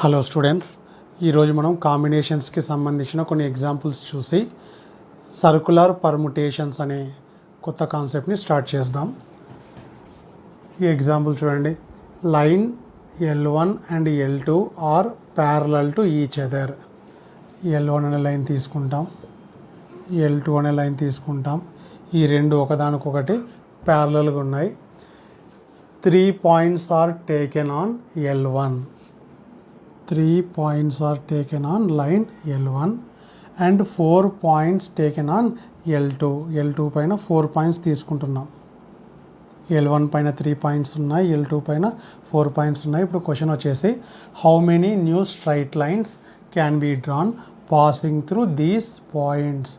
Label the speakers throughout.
Speaker 1: Hello students, ఈరోజు మనం కాంబినేషన్స్కి సంబంధించిన కొన్ని ఎగ్జాంపుల్స్ చూసి సర్కులర్ పర్ముటేషన్స్ అనే కొత్త కాన్సెప్ట్ని స్టార్ట్ చేద్దాం. ఈ ఎగ్జాంపుల్ చూడండి. Line L1 and L2 are parallel to each other. L1 అనే లైన్ తీసుకుంటాం, L2 అనే లైన్ తీసుకుంటాం. ఈ రెండు ఒకదానికొకటి ప్యారలల్గా ఉన్నాయి. 3 points are taken on L1. 3 points are taken on line L1 and 4 points taken on L2. L2 పైన 4 పాయింట్స్ తీసుకుంటున్నాం. L1 పైన 3 పాయింట్స్ ఉన్నాయి, L2 పైన 4 పాయింట్స్ ఉన్నాయి. ఇప్పుడు క్వశ్చన్ వచ్చేసి how many new straight lines can be drawn passing through these points.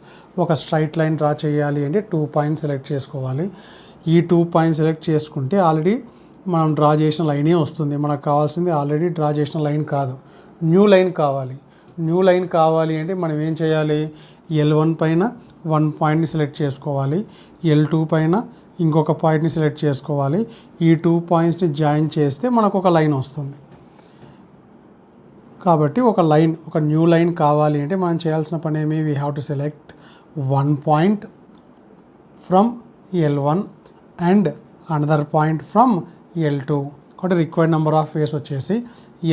Speaker 1: ఒక straight line draw చేయాలి అంటే 2 పాయింట్స్ సెలెక్ట్ చేసుకోవాలి. ఈ 2 పాయింట్స్ సెలెక్ట్ చేసుకుంటే ఆల్రెడీ మనం డ్రా చేసిన లైనే వస్తుంది. మనకు కావాల్సింది ఆల్రెడీ డ్రా చేసిన లైన్ కాదు, న్యూ లైన్ కావాలి. న్యూ లైన్ కావాలి అంటే మనం ఏం చేయాలి? L1 పైన 1 పాయింట్ని సెలెక్ట్ చేసుకోవాలి, L2 పైన ఇంకొక పాయింట్ని సెలెక్ట్ చేసుకోవాలి. ఈ 2 పాయింట్స్ని జాయిన్ చేస్తే మనకు ఒక లైన్ వస్తుంది. కాబట్టి ఒక న్యూ లైన్ కావాలి అంటే మనం చేయాల్సిన పని ఏమి? We have to select 1 point from L1 and another point from L2. కాబట్టి రిక్వైర్డ్ నెంబర్ ఆఫ్ వేస్ వచ్చేసి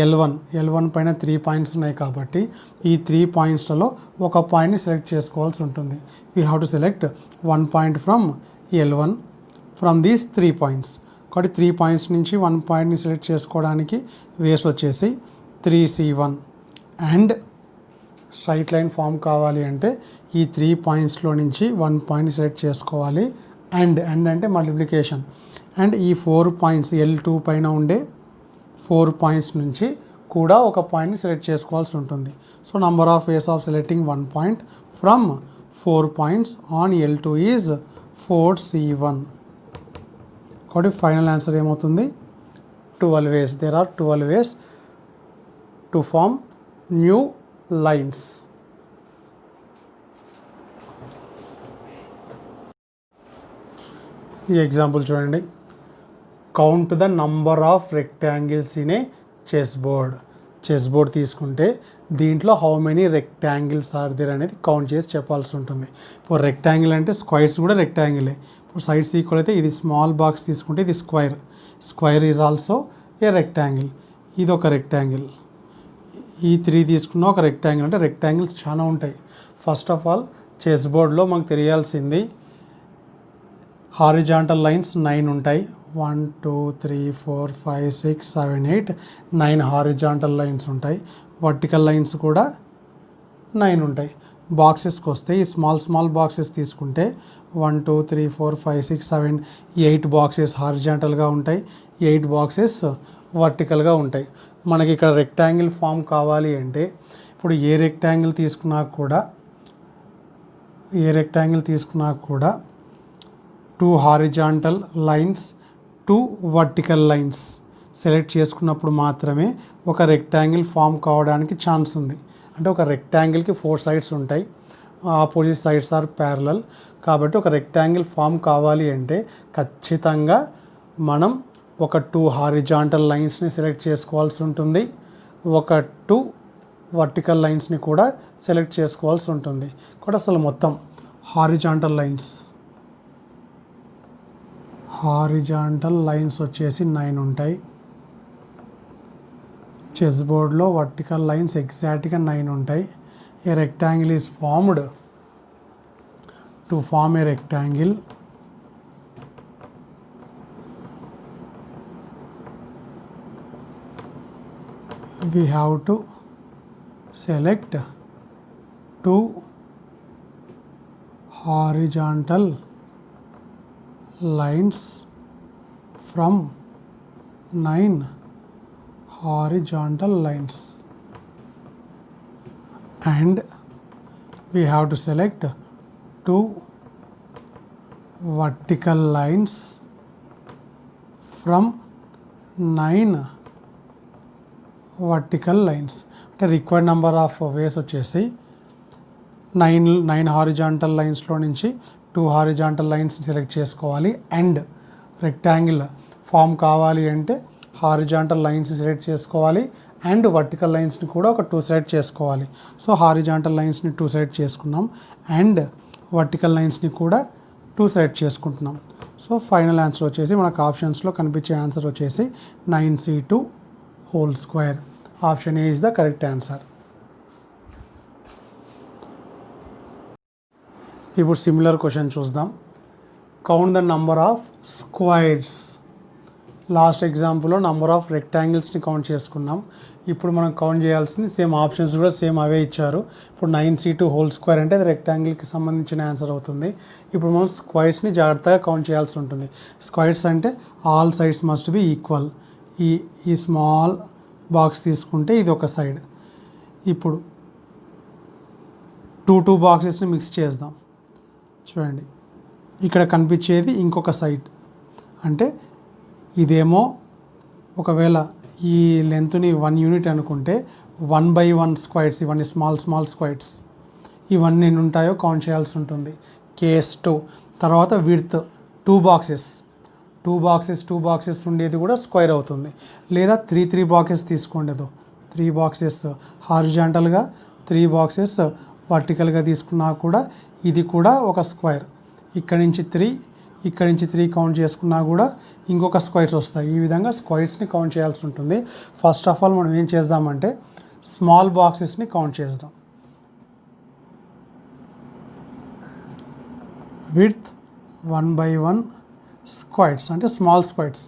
Speaker 1: L1 పైన 3 పాయింట్స్ ఉన్నాయి కాబట్టి ఈ 3 పాయింట్స్లలో ఒక పాయింట్ని సెలెక్ట్ చేసుకోవాల్సి ఉంటుంది. We have to select 1 point from L1 from these 3 points. కాబట్టి 3 పాయింట్స్ నుంచి 1 పాయింట్ని సెలెక్ట్ చేసుకోవడానికి వేస్ వచ్చేసి 3C1. And straight line form కావాలి అంటే ఈ 3 పాయింట్స్లో నుంచి 1 పాయింట్ని సెలెక్ట్ చేసుకోవాలి. అండ్ అంటే మల్టిప్లికేషన్. అండ్ ఈ 4 పాయింట్స్ L2 పైన ఉండే 4 పాయింట్స్ నుంచి కూడా ఒక పాయింట్ని సెలెక్ట్ చేసుకోవాల్సి ఉంటుంది. So number of ways of selecting 1 point from 4 points on L2 is 4C1. కాబట్టి ఫైనల్ ఆన్సర్ ఏమవుతుంది? 12 ways. There are 12 ways to form new lines. ఈ ఎగ్జాంపుల్ చూడండి. Count the number of rectangles in a chess board తీసుకుంటే దీంట్లో how many rectangles are there అనేది count చేసి చెప్పాల్సి ఉంటుంది. ఇప్పుడు రెక్టాంగిల్ అంటే స్క్వైర్స్ కూడా రెక్టాంగిలే. ఇప్పుడు సైడ్స్ ఈక్వల్ అయితే ఇది స్మాల్ బాక్స్ తీసుకుంటే ఇది square is also a rectangle. ఇది ఒక రెక్టాంగిల్. ఈ 3 తీసుకున్న ఒక రెక్టాంగిల్. అంటే రెక్టాంగిల్స్ చాలా ఉంటాయి. ఫస్ట్ ఆఫ్ ఆల్ చెస్ బోర్డ్లో మనకు తెలియాల్సింది హారిజాంటల్ లైన్స్ 9 ఉంటాయి. 1 2 3 4 5 6 7 8 9 హారిజాంటల్ లైన్స్ ఉంటాయి. వర్టికల్ లైన్స్ కూడా 9 ఉంటాయి. బాక్సెస్కి వస్తే ఈ స్మాల్ బాక్సెస్ తీసుకుంటే 1 2 3 4 5 6 7 8 బాక్సెస్ హారిజాంటల్గా ఉంటాయి, 8 బాక్సెస్ వర్టికల్గా ఉంటాయి. మనకి ఇక్కడ రెక్టాంగిల్ ఫామ్ కావాలి అంటే ఇప్పుడు ఏ రెక్టాంగిల్ తీసుకున్నా కూడా 2 horizontal lines 2 vertical lines select చేసుకున్నప్పుడు మాత్రమే ఒక రెక్టాంగిల్ ఫామ్ కావడానికి ఛాన్స్ ఉంది. అంటే ఒక రెక్టాంగిల్కి 4 సైడ్స్ ఉంటాయి, ఆపోజిట్ సైడ్స్ ఆర్ ప్యారలల్. కాబట్టి ఒక రెక్టాంగిల్ ఫామ్ కావాలి అంటే ఖచ్చితంగా మనం ఒక 2 హారిజాంటల్ లైన్స్ని సెలెక్ట్ చేసుకోవాల్సి ఉంటుంది, ఒక 2 వర్టికల్ లైన్స్ని కూడా సెలెక్ట్ చేసుకోవాల్సి ఉంటుంది. కూడా అసలు మొత్తం హారిజాంటల్ లైన్స్ వచ్చేసి 9 ఉంటాయి. చెస్ బోర్డ్లో వర్టికల్ లైన్స్ ఎగ్జాక్ట్గా 9 ఉంటాయి. A rectangle is formed. To form a rectangle we have to select 2 horizontal lines from 9 horizontal lines, and we have to select 2 vertical lines from 9 vertical lines. అంటే required number of ways వచ్చేసి 9 horizontal లైన్స్లో నుంచి 2 horizontal lines select చేసుకోవాలి. And rectangle form కావాలి అంటే horizontal lines select చేసుకోవాలి and vertical లైన్స్ని కూడా ఒక 2 సైడ్ చేసుకోవాలి. సో హారిజాంటల్ లైన్స్ని 2 సైడ్ చేసుకున్నాం అండ్ వర్టికల్ లైన్స్ని కూడా 2 సైడ్ చేసుకుంటున్నాం. సో ఫైనల్ ఆన్సర్ వచ్చేసి మనకు ఆప్షన్స్లో కనిపించే ఆన్సర్ వచ్చేసి 9c2 whole square. Option A is the correct answer. ఇప్పుడు సిమిలర్ క్వశ్చన్ చూద్దాం. Count the number of squares. Last ఎగ్జాంపుల్లో నంబర్ ఆఫ్ రెక్టాంగిల్స్ని కౌంట్ చేసుకున్నాం. ఇప్పుడు మనం కౌంట్ చేయాల్సింది సేమ్ ఆప్షన్స్ కూడా సేమ్ అవే ఇచ్చారు. ఇప్పుడు 9c2 హోల్ స్క్వేర్ అంటే అది రెక్టాంగిల్కి సంబంధించిన ఆన్సర్ అవుతుంది. ఇప్పుడు మనం స్క్వైర్స్ని జాగ్రత్తగా కౌంట్ చేయాల్సి ఉంటుంది. స్క్వైర్స్ అంటే all sides must be equal. ఈ స్మాల్ బాక్స్ తీసుకుంటే ఇది ఒక సైడ్. ఇప్పుడు 2 బాక్సెస్ని మిక్స్ చేద్దాం. చూడండి, ఇక్కడ కనిపించేది ఇంకొక సైడ్. అంటే ఇదేమో ఒకవేళ ఈ లెంత్ని 1 యూనిట్ అనుకుంటే 1/1 స్క్వైర్స్, ఇవన్నీ స్మాల్ స్క్వైర్స్, ఇవన్నీ ఎన్ని ఉంటాయో కౌంట్ చేయాల్సి ఉంటుంది. కేస్ 2. తర్వాత విడ్త్ 2 బాక్సెస్ ఉండేది కూడా స్క్వైర్ అవుతుంది. లేదా 3 బాక్సెస్ తీసుకోండి. 3 బాక్సెస్ హారిజాంటల్గా, 3 బాక్సెస్ వర్టికల్గా తీసుకున్నా కూడా ఇది కూడా ఒక స్క్వైర్. ఇక్కడి నుంచి 3 కౌంట్ చేసుకున్నా కూడా ఇంకొక స్క్వైర్స్ వస్తాయి. ఈ విధంగా స్క్వైర్స్ని కౌంట్ చేయాల్సి ఉంటుంది. ఫస్ట్ ఆఫ్ ఆల్ మనం ఏం చేద్దామంటే స్మాల్ బాక్సెస్ని కౌంట్ చేద్దాం. విడ్త్ 1/1 స్క్వైర్స్ అంటే స్మాల్ స్క్వైర్స్.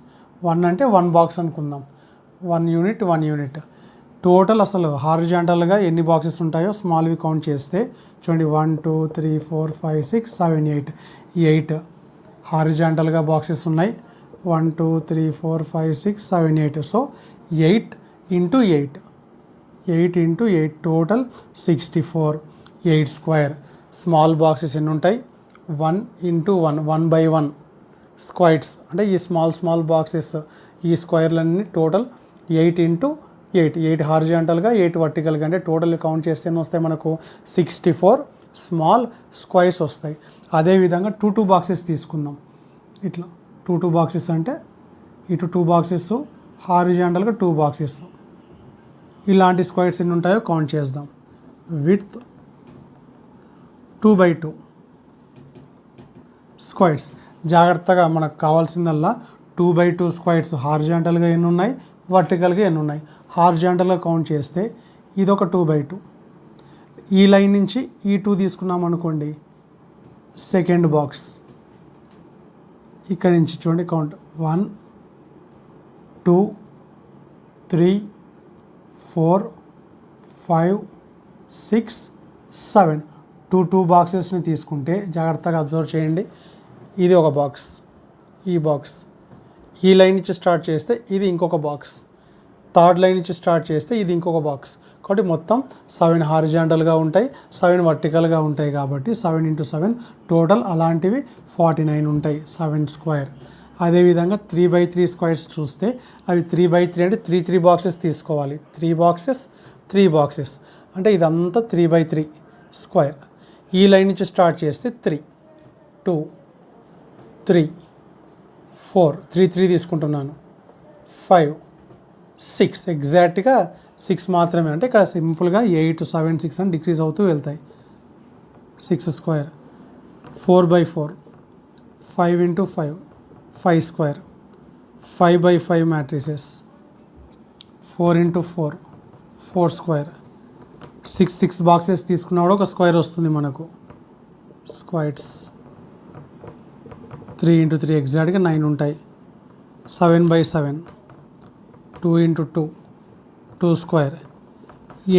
Speaker 1: 1 అంటే 1 బాక్స్ అనుకుందాం. 1 యూనిట్. టోటల్ అసలు హారిజాంటల్గా ఎన్ని బాక్సెస్ ఉంటాయో స్మాల్వి కౌంట్ చేస్తే చూడండి 1 2 3 4 5 6 7 8 హారిజాంటల్గా బాక్సెస్ ఉన్నాయి. 1 2 3 4 5 6 7 8. So 8 into 8 total 64. 8 square. Small boxes ఎన్ని ఉంటాయి? 1 into 1 1/1 స్క్వైర్స్ అంటే ఈ స్మాల్ బాక్సెస్, ఈ స్క్వేర్లన్నీ టోటల్ 8 into 8 హారిజాంటల్గా 8 వర్టికల్గా, అంటే టోటల్ కౌంట్ చేస్తే ఎన్ని వస్తాయి మనకు? 64 స్మాల్ స్క్వైర్స్ వస్తాయి. అదేవిధంగా 2 బాక్సెస్ తీసుకుందాం. ఇట్లా 2 బాక్సెస్ అంటే ఇటు 2 బాక్సెస్, హారిజాంటల్గా 2 బాక్సెస్. ఇలాంటి స్క్వైర్స్ ఎన్ని ఉంటాయో కౌంట్ చేద్దాం. Width 2/2 squares. జాగ్రత్తగా మనకు కావాల్సిందల్లా 2/2 స్క్వైర్స్ హారిజాంటల్గా ఎన్ని ఉన్నాయి, వర్టికల్గా ఎన్ని ఉన్నాయి. హారిజాంటల్గా కౌంట్ చేస్తే ఇదొక 2/2. ఈ లైన్ నుంచి ఈ 2 తీసుకున్నాం అనుకోండి, సెకండ్ బాక్స్. ఇక్కడి నుంచి చూడండి కౌంట్ 1 2 3 4 5 6 7. 2 బాక్సెస్ని తీసుకుంటే జాగ్రత్తగా అబ్జర్వ్ చేయండి. ఇది ఒక బాక్స్, ఈ బాక్స్. ఈ లైన్ నుంచి స్టార్ట్ చేస్తే ఇది ఇంకొక బాక్స్. థర్డ్ లైన్ నుంచి స్టార్ట్ చేస్తే ఇది ఇంకొక బాక్స్. కాబట్టి మొత్తం 7 హారిజాంటల్గా ఉంటాయి, 7 వర్టికల్గా ఉంటాయి. కాబట్టి 7 into 7 టోటల్ అలాంటివి 49 ఉంటాయి. 7 స్క్వేర్. అదేవిధంగా 3/3 స్క్వేర్స్ చూస్తే అవి 3/3 అంటే 3 బాక్సెస్ తీసుకోవాలి. 3 బాక్సెస్ అంటే ఇదంతా 3/3 స్క్వేర్. ఈ లైన్ నుంచి స్టార్ట్ చేస్తే 3 2 3 4 3 తీసుకుంటున్నాను, 5 6 ఎగ్జాక్ట్గా 6 మాత్రమే. అంటే ఇక్కడ సింపుల్గా 8 7 6 అని డిక్రీజ్ అవుతూ వెళ్తాయి. 6 square. 4/4 5 into 5 5 square. 5/5 matrices. 4 into 4 4 square. 6 boxes తీసుకున్నప్పుడు ఒక స్క్వేర్ వస్తుంది మనకు. స్క్వైర్స్ 3 into 3 ఎగ్జాక్ట్గా 9 ఉంటాయి. 7/7 2 into 2 2 స్క్వేర్.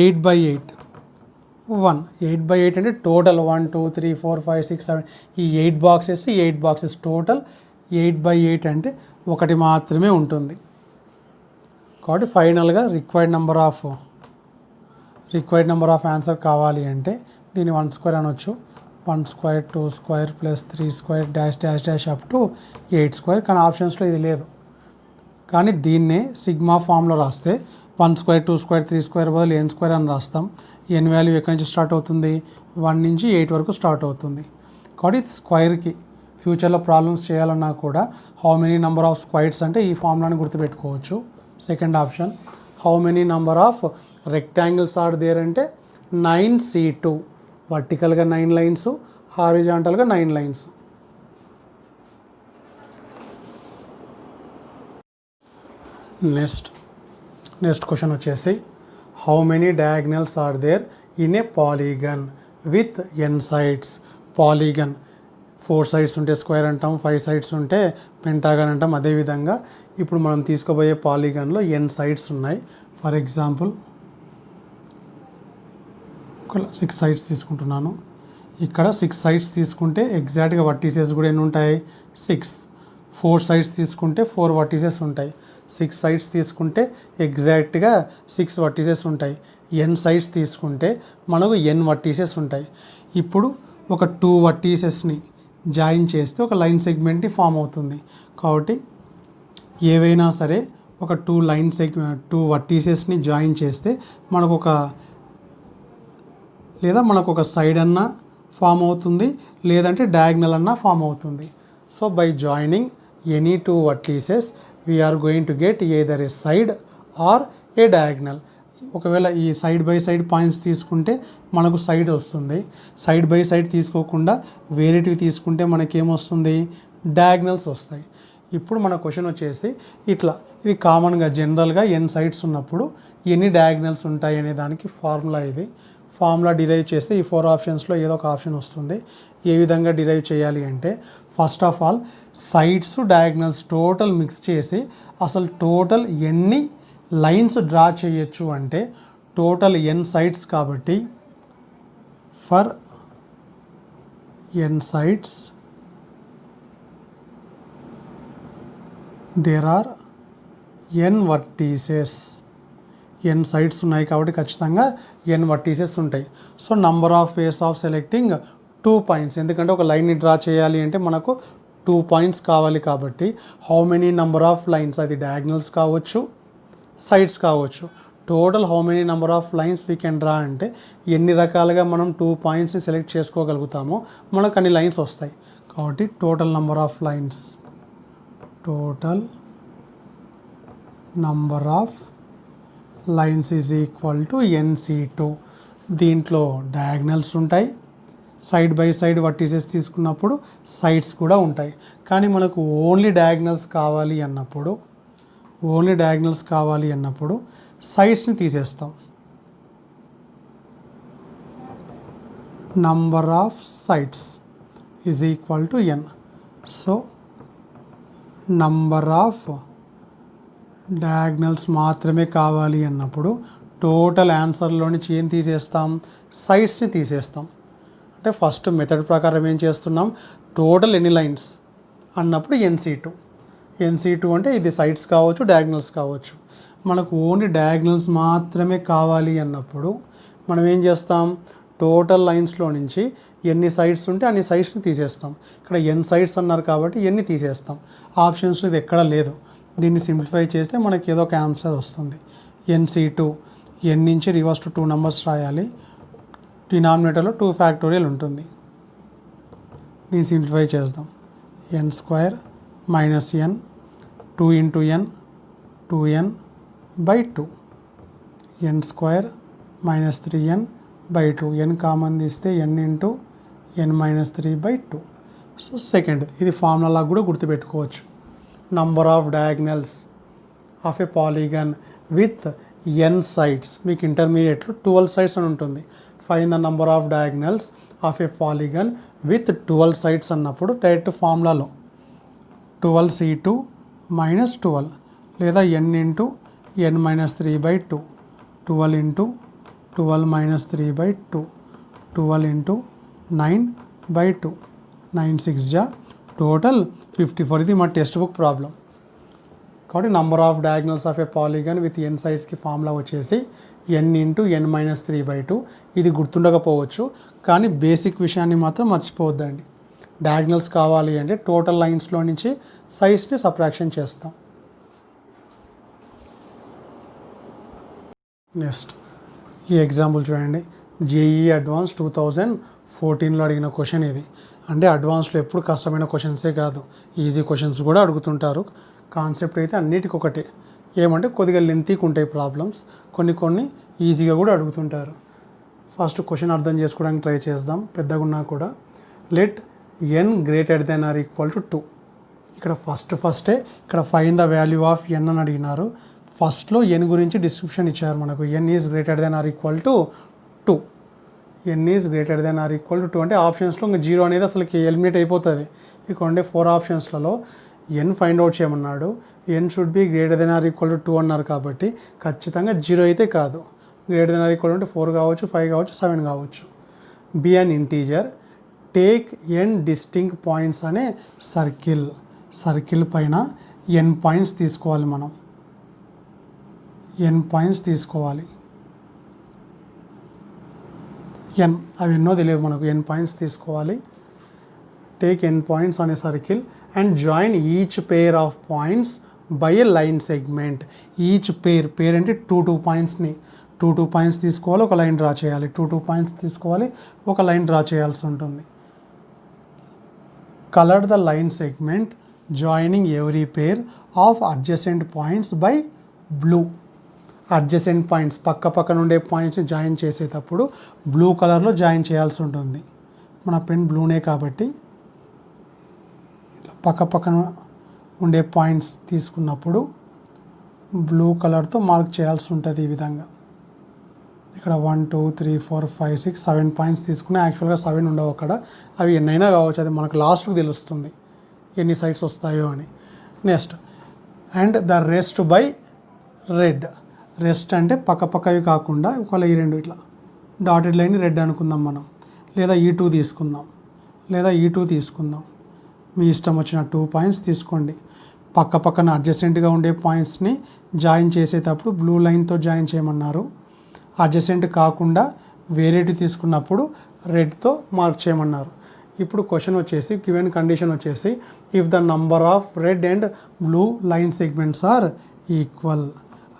Speaker 1: 8/8 1. 8/8 అంటే టోటల్ 1 2 3 4 5 6 7 ఈ 8 బాక్సెస్ టోటల్ 8/8 అంటే ఒకటి మాత్రమే ఉంటుంది. కాబట్టి ఫైనల్గా రిక్వైర్డ్ నెంబర్ ఆఫ్ ఆన్సర్ కావాలి అంటే దీన్ని 1 స్క్వేర్ అనొచ్చు. 1 square 2 square plus 3 square dash up to 8 square. కానీ ఆప్షన్స్లో ఇది లేదు. కానీ దీన్నే సిగ్మా ఫామ్లో రాస్తే 1 స్క్వేర్ 2 స్క్వేర్ 3 స్క్వేర్ బదులు n స్క్వేర్ అని రాస్తాం. n వాల్యూ ఎక్కడి నుంచి స్టార్ట్ అవుతుంది? 1 నుంచి 8 వరకు స్టార్ట్ అవుతుంది. కాబట్టి స్క్వేర్కి ఫ్యూచర్లో ప్రాబ్లమ్స్ చేయాలన్నా కూడా how many number of squares అంటే ఈ ఫార్ములాని గుర్తుపెట్టుకోవచ్చు. Second option. How many number of rectangles are there అంటే 9C2, వర్టికల్గా 9 లైన్స్, హారిజాంటల్గా 9 లైన్స్. నెక్స్ట్ క్వశ్చన్ వచ్చేసి how many diagonals are there in a polygon with n sides. Polygon 4 sides ఉంటే square అంటాం, 5 సైడ్స్ ఉంటే పెంటాగన్ అంటాం. అదేవిధంగా ఇప్పుడు మనం తీసుకోబోయే పాలీగన్లో n సైడ్స్ ఉన్నాయి. ఫర్ ఎగ్జాంపుల్ 6 సైడ్స్ తీసుకుంటున్నాను. ఇక్కడ 6 సైడ్స్ తీసుకుంటే ఎగ్జాక్ట్గా వర్టిసెస్ కూడా ఎన్ని ఉంటాయి? 6. 4 సైడ్స్ తీసుకుంటే 4 వర్టిసెస్ ఉంటాయి. 6 సైడ్స్ తీసుకుంటే ఎగ్జాక్ట్గా 6 వర్టిసెస్ ఉంటాయి. n సైడ్స్ తీసుకుంటే మనకు n వర్టిసెస్ ఉంటాయి. ఇప్పుడు ఒక 2 వర్టిసెస్ని జాయిన్ చేస్తే ఒక లైన్ సెగ్మెంట్ని ఫామ్ అవుతుంది. కాబట్టి ఏవైనా సరే ఒక 2 వర్టిసెస్ని జాయిన్ చేస్తే మనకు ఒక సైడ్ అన్నా ఫామ్ అవుతుంది, లేదంటే డయాగ్నల్ అన్నా ఫామ్ అవుతుంది. So by joining any 2 vertices we are going to get either a side or a diagonal. ఒకవేళ ఈ సైడ్ బై సైడ్ పాయింట్స్ తీసుకుంటే మనకు సైడ్ వస్తుంది. సైడ్ బై సైడ్ తీసుకోకుండా వేరేటివి తీసుకుంటే మనకేమొస్తుంది? డయాగ్నల్స్ వస్తాయి. ఇప్పుడు మన క్వశ్చన్ వచ్చేసి ఇది కామన్గా జనరల్గా n సైడ్స్ ఉన్నప్పుడు ఎన్ని డయాగ్నల్స్ ఉంటాయి అనే దానికి ఫార్ములా ఇది. ఫార్ములా డిరైవ్ చేస్తే ఈ 4 ఆప్షన్స్లో ఏదో ఒక ఆప్షన్ వస్తుంది. ఏ విధంగా డిరైవ్ చేయాలి అంటే first of all sides diagonals total mix చేసి అసలు టోటల్ ఎన్ని లైన్స్ డ్రా చేయొచ్చు అంటే టోటల్ n సైడ్స్ కాబట్టి for n sides there are n vertices. n sides ఉన్నాయి కాబట్టి ఖచ్చితంగా n వర్టిసెస్ ఉంటాయి. So number of ways of selecting 2 points. ఎందుకంటే ఒక లైన్ని డ్రా చేయాలి అంటే మనకు 2 పాయింట్స్ కావాలి కాబట్టి how many number of lines, అది డయాగ్నల్స్ కావచ్చు, సైడ్స్ కావచ్చు. Total how many number of lines we can draw అంటే ఎన్ని రకాలుగా మనం 2 పాయింట్స్ని సెలెక్ట్ చేసుకోగలుగుతామో మనకు అన్ని లైన్స్ వస్తాయి. కాబట్టి total number of lines, total number of lines is equal to NC2. దీంట్లో డయాగ్నల్స్ ఉంటాయి, సైడ్ బై సైడ్ వర్టిసెస్ తీసుకున్నప్పుడు సైడ్స్ కూడా ఉంటాయి. కానీ మనకు ఓన్లీ డయాగ్నల్స్ కావాలి అన్నప్పుడు సైడ్స్ని తీసేస్తాం. Number of sides is equal to n. So number of diagonals మాత్రమే కావాలి అన్నప్పుడు టోటల్ ఆన్సర్లో నుంచి ఏం తీసేస్తాం? సైడ్స్ని తీసేస్తాం. అంటే ఫస్ట్ మెథడ్ ప్రకారం ఏం చేస్తున్నాం? టోటల్ ఎన్ని లైన్స్ అన్నప్పుడు NC2 అంటే ఇది సైడ్స్ కావచ్చు, డయాగ్నల్స్ కావచ్చు. మనకు ఓన్లీ డయాగ్నల్స్ మాత్రమే కావాలి అన్నప్పుడు మనం ఏం చేస్తాం? టోటల్ లైన్స్లో నుంచి ఎన్ని సైడ్స్ ఉంటే అన్ని సైడ్స్ని తీసేస్తాం. ఇక్కడ n సైడ్స్ అన్నారు కాబట్టి ఎన్ని తీసేస్తాం. ఆప్షన్స్లో ఇది ఎక్కడ లేదు. దీన్ని సింప్లిఫై చేస్తే మనకి ఏదో ఒక ఆన్సర్ వస్తుంది. NC2, n నుంచి రివర్స్ టు 2 నెంబర్స్ రాయాలి. డినామినేటర్లో 2 ఫ్యాక్టోరియల్ ఉంటుంది. దీన్ని సింప్లిఫై చేద్దాం. n² - n 2 into n 2n by 2, n² - 3n by 2, n common తీస్తే n into n - 3 by 2. So second, ఇది ఫార్ములా కూడా గుర్తుపెట్టుకోవచ్చు. Number of diagonals of a polygon with n sides. మీకు ఇంటర్మీడియట్లో 12 సైడ్స్ అని ఉంటుంది. Find the number of diagonals of a polygon with 12 sides అన్నప్పుడు direct ఫార్ములాలో 12C2 - 12 లేదా n into n - 3 by 2, 12 into 12 - 3 by 2, 12 into 9 by 2, 9 6 జా టోటల్ 54. ఇది మా టెక్స్ట్ బుక్ ప్రాబ్లం. కాబట్టి number of diagonals of a polygon with n సైడ్స్కి formula వచ్చేసి n into n - 3 by 2. ఇది గుర్తుండకపోవచ్చు, కానీ బేసిక్ విషయాన్ని మాత్రం మర్చిపోవద్దండి. డయాగ్నల్స్ కావాలి అంటే టోటల్ లైన్స్లో నుంచి సైడ్స్ని సబ్ట్రాక్షన్ చేస్తాం. నెక్స్ట్ ఈ ఎగ్జాంపుల్ చూడండి. JEE అడ్వాన్స్ 2014లో అడిగిన క్వశ్చన్ ఇది. అంటే అడ్వాన్స్లో ఎప్పుడు కష్టమైన క్వశ్చన్సే కాదు, ఈజీ క్వశ్చన్స్ కూడా అడుగుతుంటారు. కాన్సెప్ట్ అయితే అన్నిటికీ ఒకటే. ఏమంటే కొద్దిగా లెంతీగా ఉంటాయి ప్రాబ్లమ్స్, కొన్ని ఈజీగా కూడా అడుగుతుంటారు. ఫస్ట్ క్వశ్చన్ అర్థం చేసుకోవడానికి ట్రై చేద్దాం. పెద్దగా ఉన్నా కూడా let n greater than or equal to 2. ఇక్కడ ఫస్టే ఇక్కడ find the value of n అని అడిగినారు. ఫస్ట్లో n గురించి డిస్క్రిప్షన్ ఇచ్చారు మనకు. n is greater than or equal to 2. n is greater than or equal to 2 అంటే ఆప్షన్స్లో ఇంకా 0 అనేది అసలుకి ఎలిమినేట్ అయిపోతుంది. ఇక్కడ ఉండే 4 ఆప్షన్స్లలో n ఫైండ్ అవుట్ చేయమన్నాడు. n should be greater than or equal to 2 అన్నారు కాబట్టి ఖచ్చితంగా 0 అయితే కాదు. Greater than or equal to 4 కావచ్చు, 5 కావచ్చు, 7 కావచ్చు. Be an integer, take n distinct points అనే సర్కిల్ పైన n పాయింట్స్ తీసుకోవాలి. మనం n పాయింట్స్ తీసుకోవాలి. అవి ఎన్నో తెలియదు మనకు. n పాయింట్స్ తీసుకోవాలి. టేక్ n పాయింట్స్ అనే circle and join each pair of points by a line segment. Each పేర్ అంటే 2 పాయింట్స్ని 2 పాయింట్స్ తీసుకోవాలి, ఒక లైన్ డ్రా చేయాలి. 2 పాయింట్స్ తీసుకోవాలి, ఒక లైన్ డ్రా చేయాల్సి ఉంటుంది. Colour the line segment joining every pair of adjacent points by blue. Adjacent points పక్కన ఉండే పాయింట్స్ని జాయిన్ చేసేటప్పుడు బ్లూ కలర్లో జాయిన్ చేయాల్సి ఉంటుంది. మన పెన్ బ్లూనే కాబట్టి పక్కన ఉండే పాయింట్స్ తీసుకున్నప్పుడు బ్లూ కలర్తో మార్క్ చేయాల్సి ఉంటుంది. ఈ విధంగా ఇక్కడ 1 2 3 4 5 6 7 పాయింట్స్ తీసుకున్నా. యాక్చువల్గా 7 ఉండవు అక్కడ. అవి ఎన్నైనా కావచ్చు, అది మనకు లాస్ట్కి తెలుస్తుంది ఎన్ని సైడ్స్ వస్తాయో అని. Next and the rest by red. Rest అంటే పక్కవి కాకుండా ఒకవేళ ఈ 2 ఇట్లా డాటెడ్ లైన్ రెడ్ అనుకుందాం మనం, లేదా E2 తీసుకుందాం, లేదా E2 తీసుకుందాం. మీ ఇష్టం వచ్చిన 2 పాయింట్స్ తీసుకోండి. పక్కన అడ్జసెంట్గా ఉండే పాయింట్స్ని జాయిన్ చేసేటప్పుడు బ్లూ లైన్తో జాయిన్ చేయమన్నారు. అడ్జసెంట్ కాకుండా వేరేటి తీసుకున్నప్పుడు రెడ్తో మార్క్ చేయమన్నారు. ఇప్పుడు క్వశ్చన్ వచ్చేసి గివెన్ కండిషన్ వచ్చేసి if the number of red and blue line segments are equal.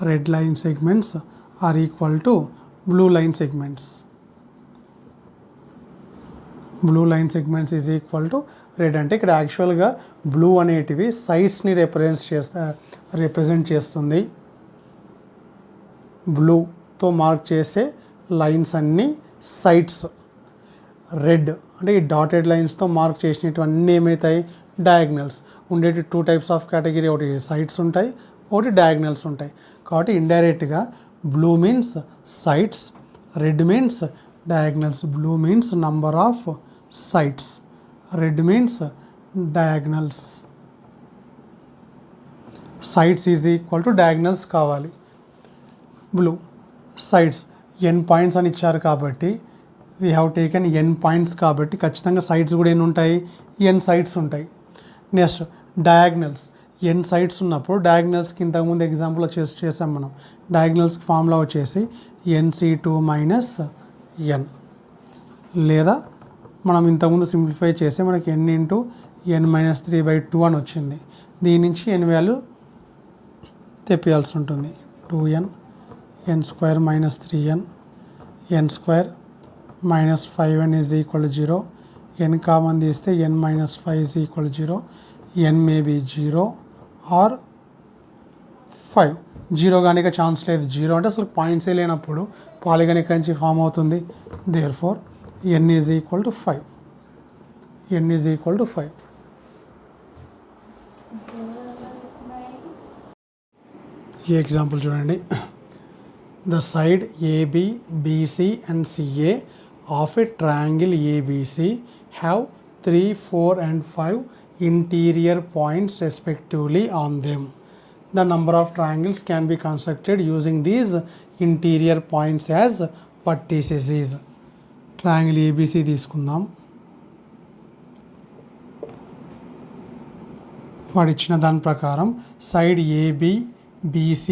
Speaker 1: Red line segments are equal to blue line segments. Blue line segments is equal to red అంటే ఇక్కడ యాక్చువల్గా blue అనేటివి సైడ్స్ని represent చేస్తుంది. బ్లూతో mark చేసే lines అన్నీ sides. Red అంటే ఈ డాటెడ్ లైన్స్తో మార్క్ చేసినటువన్నీ ఏమవుతాయి, diagonals. Undeti 2 types of category, ఒకటి సైడ్స్ ఉంటాయి, ఒకటి డయాగ్నల్స్ ఉంటాయి. కాబట్టి ఇండైరెక్ట్గా blue means sides, red means diagonals. Blue means number of sides, red means diagonals. Sides is equal to diagonals కావాలి. బ్లూ సైడ్స్ n పాయింట్స్ అని ఇచ్చారు కాబట్టి we have taken n points కాబట్టి ఖచ్చితంగా సైడ్స్ కూడా ఎన్ని ఉంటాయి, n సైడ్స్ ఉంటాయి. Next diagonals. n సైడ్స్ ఉన్నప్పుడు డయాగ్నల్స్కి ఇంతకుముందు ఎగ్జాంపుల్ చేసాం మనం. డయాగ్నల్స్కి ఫార్ములా వచ్చేసి nc2 మైనస్ n, లేదా మనం ఇంతకుముందు సింప్లిఫై చేస్తే మనకి n ఇంటూ n మైనస్ 3/2 అని వచ్చింది. దీని నుంచి n వాల్యూ తెప్పియాల్సి ఉంటుంది. 2n n square minus 3n, n square minus 5n is equal 0. n common తీస్తే n minus 5 is equal 0. n may be 0 or 5. 0 కానీ ఛాన్స్ లేదు. 0 అంటే అసలు పాయింట్సే లేనప్పుడు పాలిగన్ ఎక్కడి నుంచి ఫామ్ అవుతుంది. Therefore n is equal to 5. n is equal to 5. ఈ ఎగ్జాంపుల్ చూడండి. The side AB, BC and CA of a triangle ABC have 3, 4 and 5 interior points respectively on them. The number of triangles can be constructed using these interior points as vertices is. Triangle ABC తీసుకుందాం. వాడు ఇచ్చిన దాని ప్రకారం side AB, BC,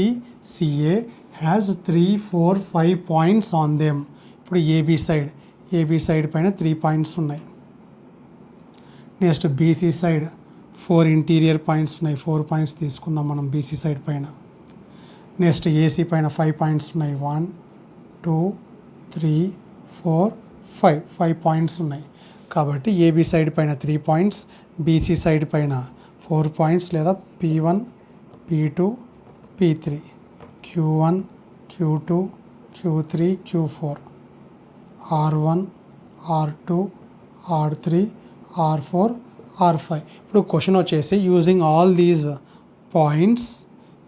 Speaker 1: CA has 3, 4, 5 points on them. ఇప్పుడు AB side పైన 3 points ఉన్నాయి. Next BC side 4 interior points ఉన్నాయి. 4 points తీసుకుందాం మనం బీసీ సైడ్ పైన. నెక్స్ట్ ఏసీ పైన 5 పాయింట్స్ ఉన్నాయి. 1 2 3 4 5 పాయింట్స్ ఉన్నాయి. కాబట్టి ఏబీ సైడ్ పైన 3 పాయింట్స్, బీసీ సైడ్ పైన 4 పాయింట్స్ లేదా P1 P2 P3, Q1, Q2, Q3, Q4, R1, R2, R3, R4, R5. ఇప్పుడు క్వశ్చన్ వచ్చేసి using all these points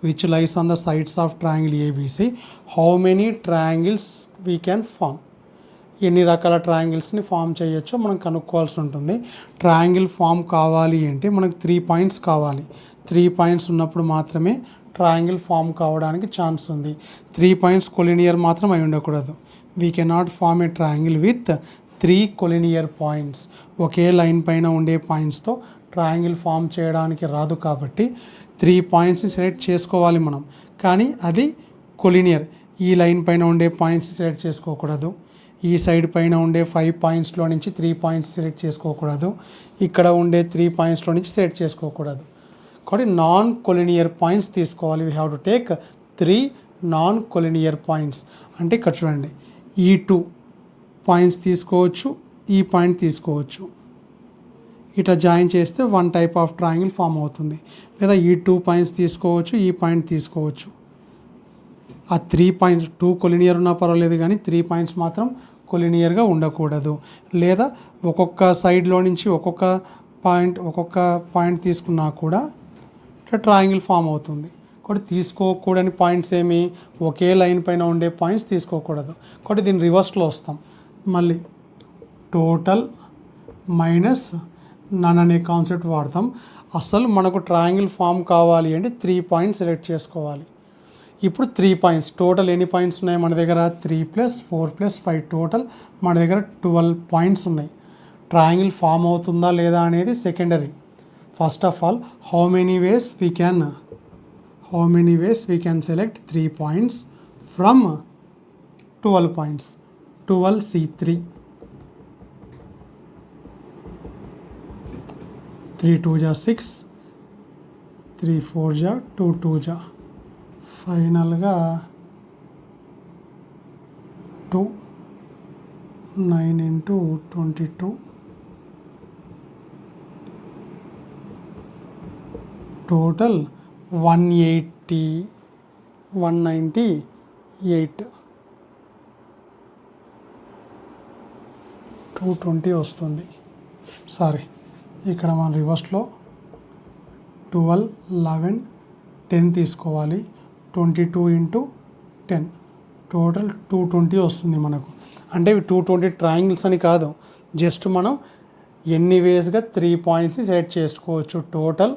Speaker 1: which lies on the sides of triangle ABC how many triangles we can form. ఎన్ని రకాల ట్రయాంగిల్స్ని form చేయొచ్చో మనం కనుక్కోవాల్సి ఉంటుంది. Triangle form కావాలి అంటే మనకు 3 points కావాలి. 3 పాయింట్స్ ఉన్నప్పుడు మాత్రమే ట్రయాంగిల్ ఫామ్ కావడానికి ఛాన్స్ ఉంది. 3 పాయింట్స్ కొలినియర్ మాత్రం అయి ఉండకూడదు. We cannot form a triangle with 3 collinear points. ఒకే లైన్ పైన ఉండే పాయింట్స్తో ట్రయాంగిల్ ఫామ్ చేయడానికి రాదు. కాబట్టి 3 పాయింట్స్ని సెలెక్ట్ చేసుకోవాలి మనం. కానీ అది కొలినియర్. ఈ లైన్ పైన ఉండే పాయింట్స్ని సెలెక్ట్ చేసుకోకూడదు. ఈ సైడ్ పైన ఉండే 5 పాయింట్స్లో నుంచి 3 పాయింట్స్ సెలెక్ట్ చేసుకోకూడదు. ఇక్కడ ఉండే 3 పాయింట్స్లో నుంచి సెలెక్ట్ చేసుకోకూడదు. కాబట్టి నాన్ కొలినియర్ పాయింట్స్ తీసుకోవాలి. We have to take 3 non collinear points. అంటే ఇక్కడ చూడండి, ఈ 2 పాయింట్స్ తీసుకోవచ్చు, ఈ పాయింట్ తీసుకోవచ్చు. ఇట్లా జాయిన్ చేస్తే 1 టైప్ ఆఫ్ ట్రయాంగిల్ ఫామ్ అవుతుంది. లేదా ఈ 2 పాయింట్స్ తీసుకోవచ్చు, ఈ పాయింట్ తీసుకోవచ్చు. ఆ 3 పాయింట్స్ 2 కొలినియర్ ఉన్నా పర్వాలేదు, కానీ 3 పాయింట్స్ మాత్రం కొలినియర్గా ఉండకూడదు. లేదా ఒక్కొక్క సైడ్లో నుంచి ఒక్కొక్క పాయింట్ తీసుకున్నా కూడా ట్రయాంగిల్ ఫామ్ అవుతుంది. కాబట్టి తీసుకోకూడని పాయింట్స్ ఏమి, ఒకే లైన్ పైన ఉండే పాయింట్స్ తీసుకోకూడదు. కాబట్టి దీన్ని రివర్స్లో వస్తాం. మళ్ళీ టోటల్ మైనస్ నన్ అనే కాన్సెప్ట్ వాడతాం. అసలు మనకు ట్రయాంగిల్ ఫామ్ కావాలి అంటే 3 పాయింట్స్ సెలెక్ట్ చేసుకోవాలి. ఇప్పుడు 3 పాయింట్స్ టోటల్ ఎన్ని పాయింట్స్ ఉన్నాయి మన దగ్గర? 3 + 4 + 5 టోటల్ మన దగ్గర 12 పాయింట్స్ ఉన్నాయి. ట్రయాంగిల్ ఫామ్ అవుతుందా లేదా అనేది secondary. First of all how many ways we can select 3 points from 12 points. 12C3, 3 2 जा 6, 3 4 जा 2 2 जा ఫైనల్గా 2 9 × 22 టోటల్ 198 220 వస్తుంది. సారీ, ఇక్కడ మన రివర్స్లో 12 11 10 తీసుకోవాలి. 22 × 10 టోటల్ 220 వస్తుంది మనకు. అంటే ఇవి 220 ట్రయాంగిల్స్ అని కాదు, జస్ట్ మనం ఎన్ని వేస్గా 3 పాయింట్స్ సెలెక్ట్ చేసుకోవచ్చు. టోటల్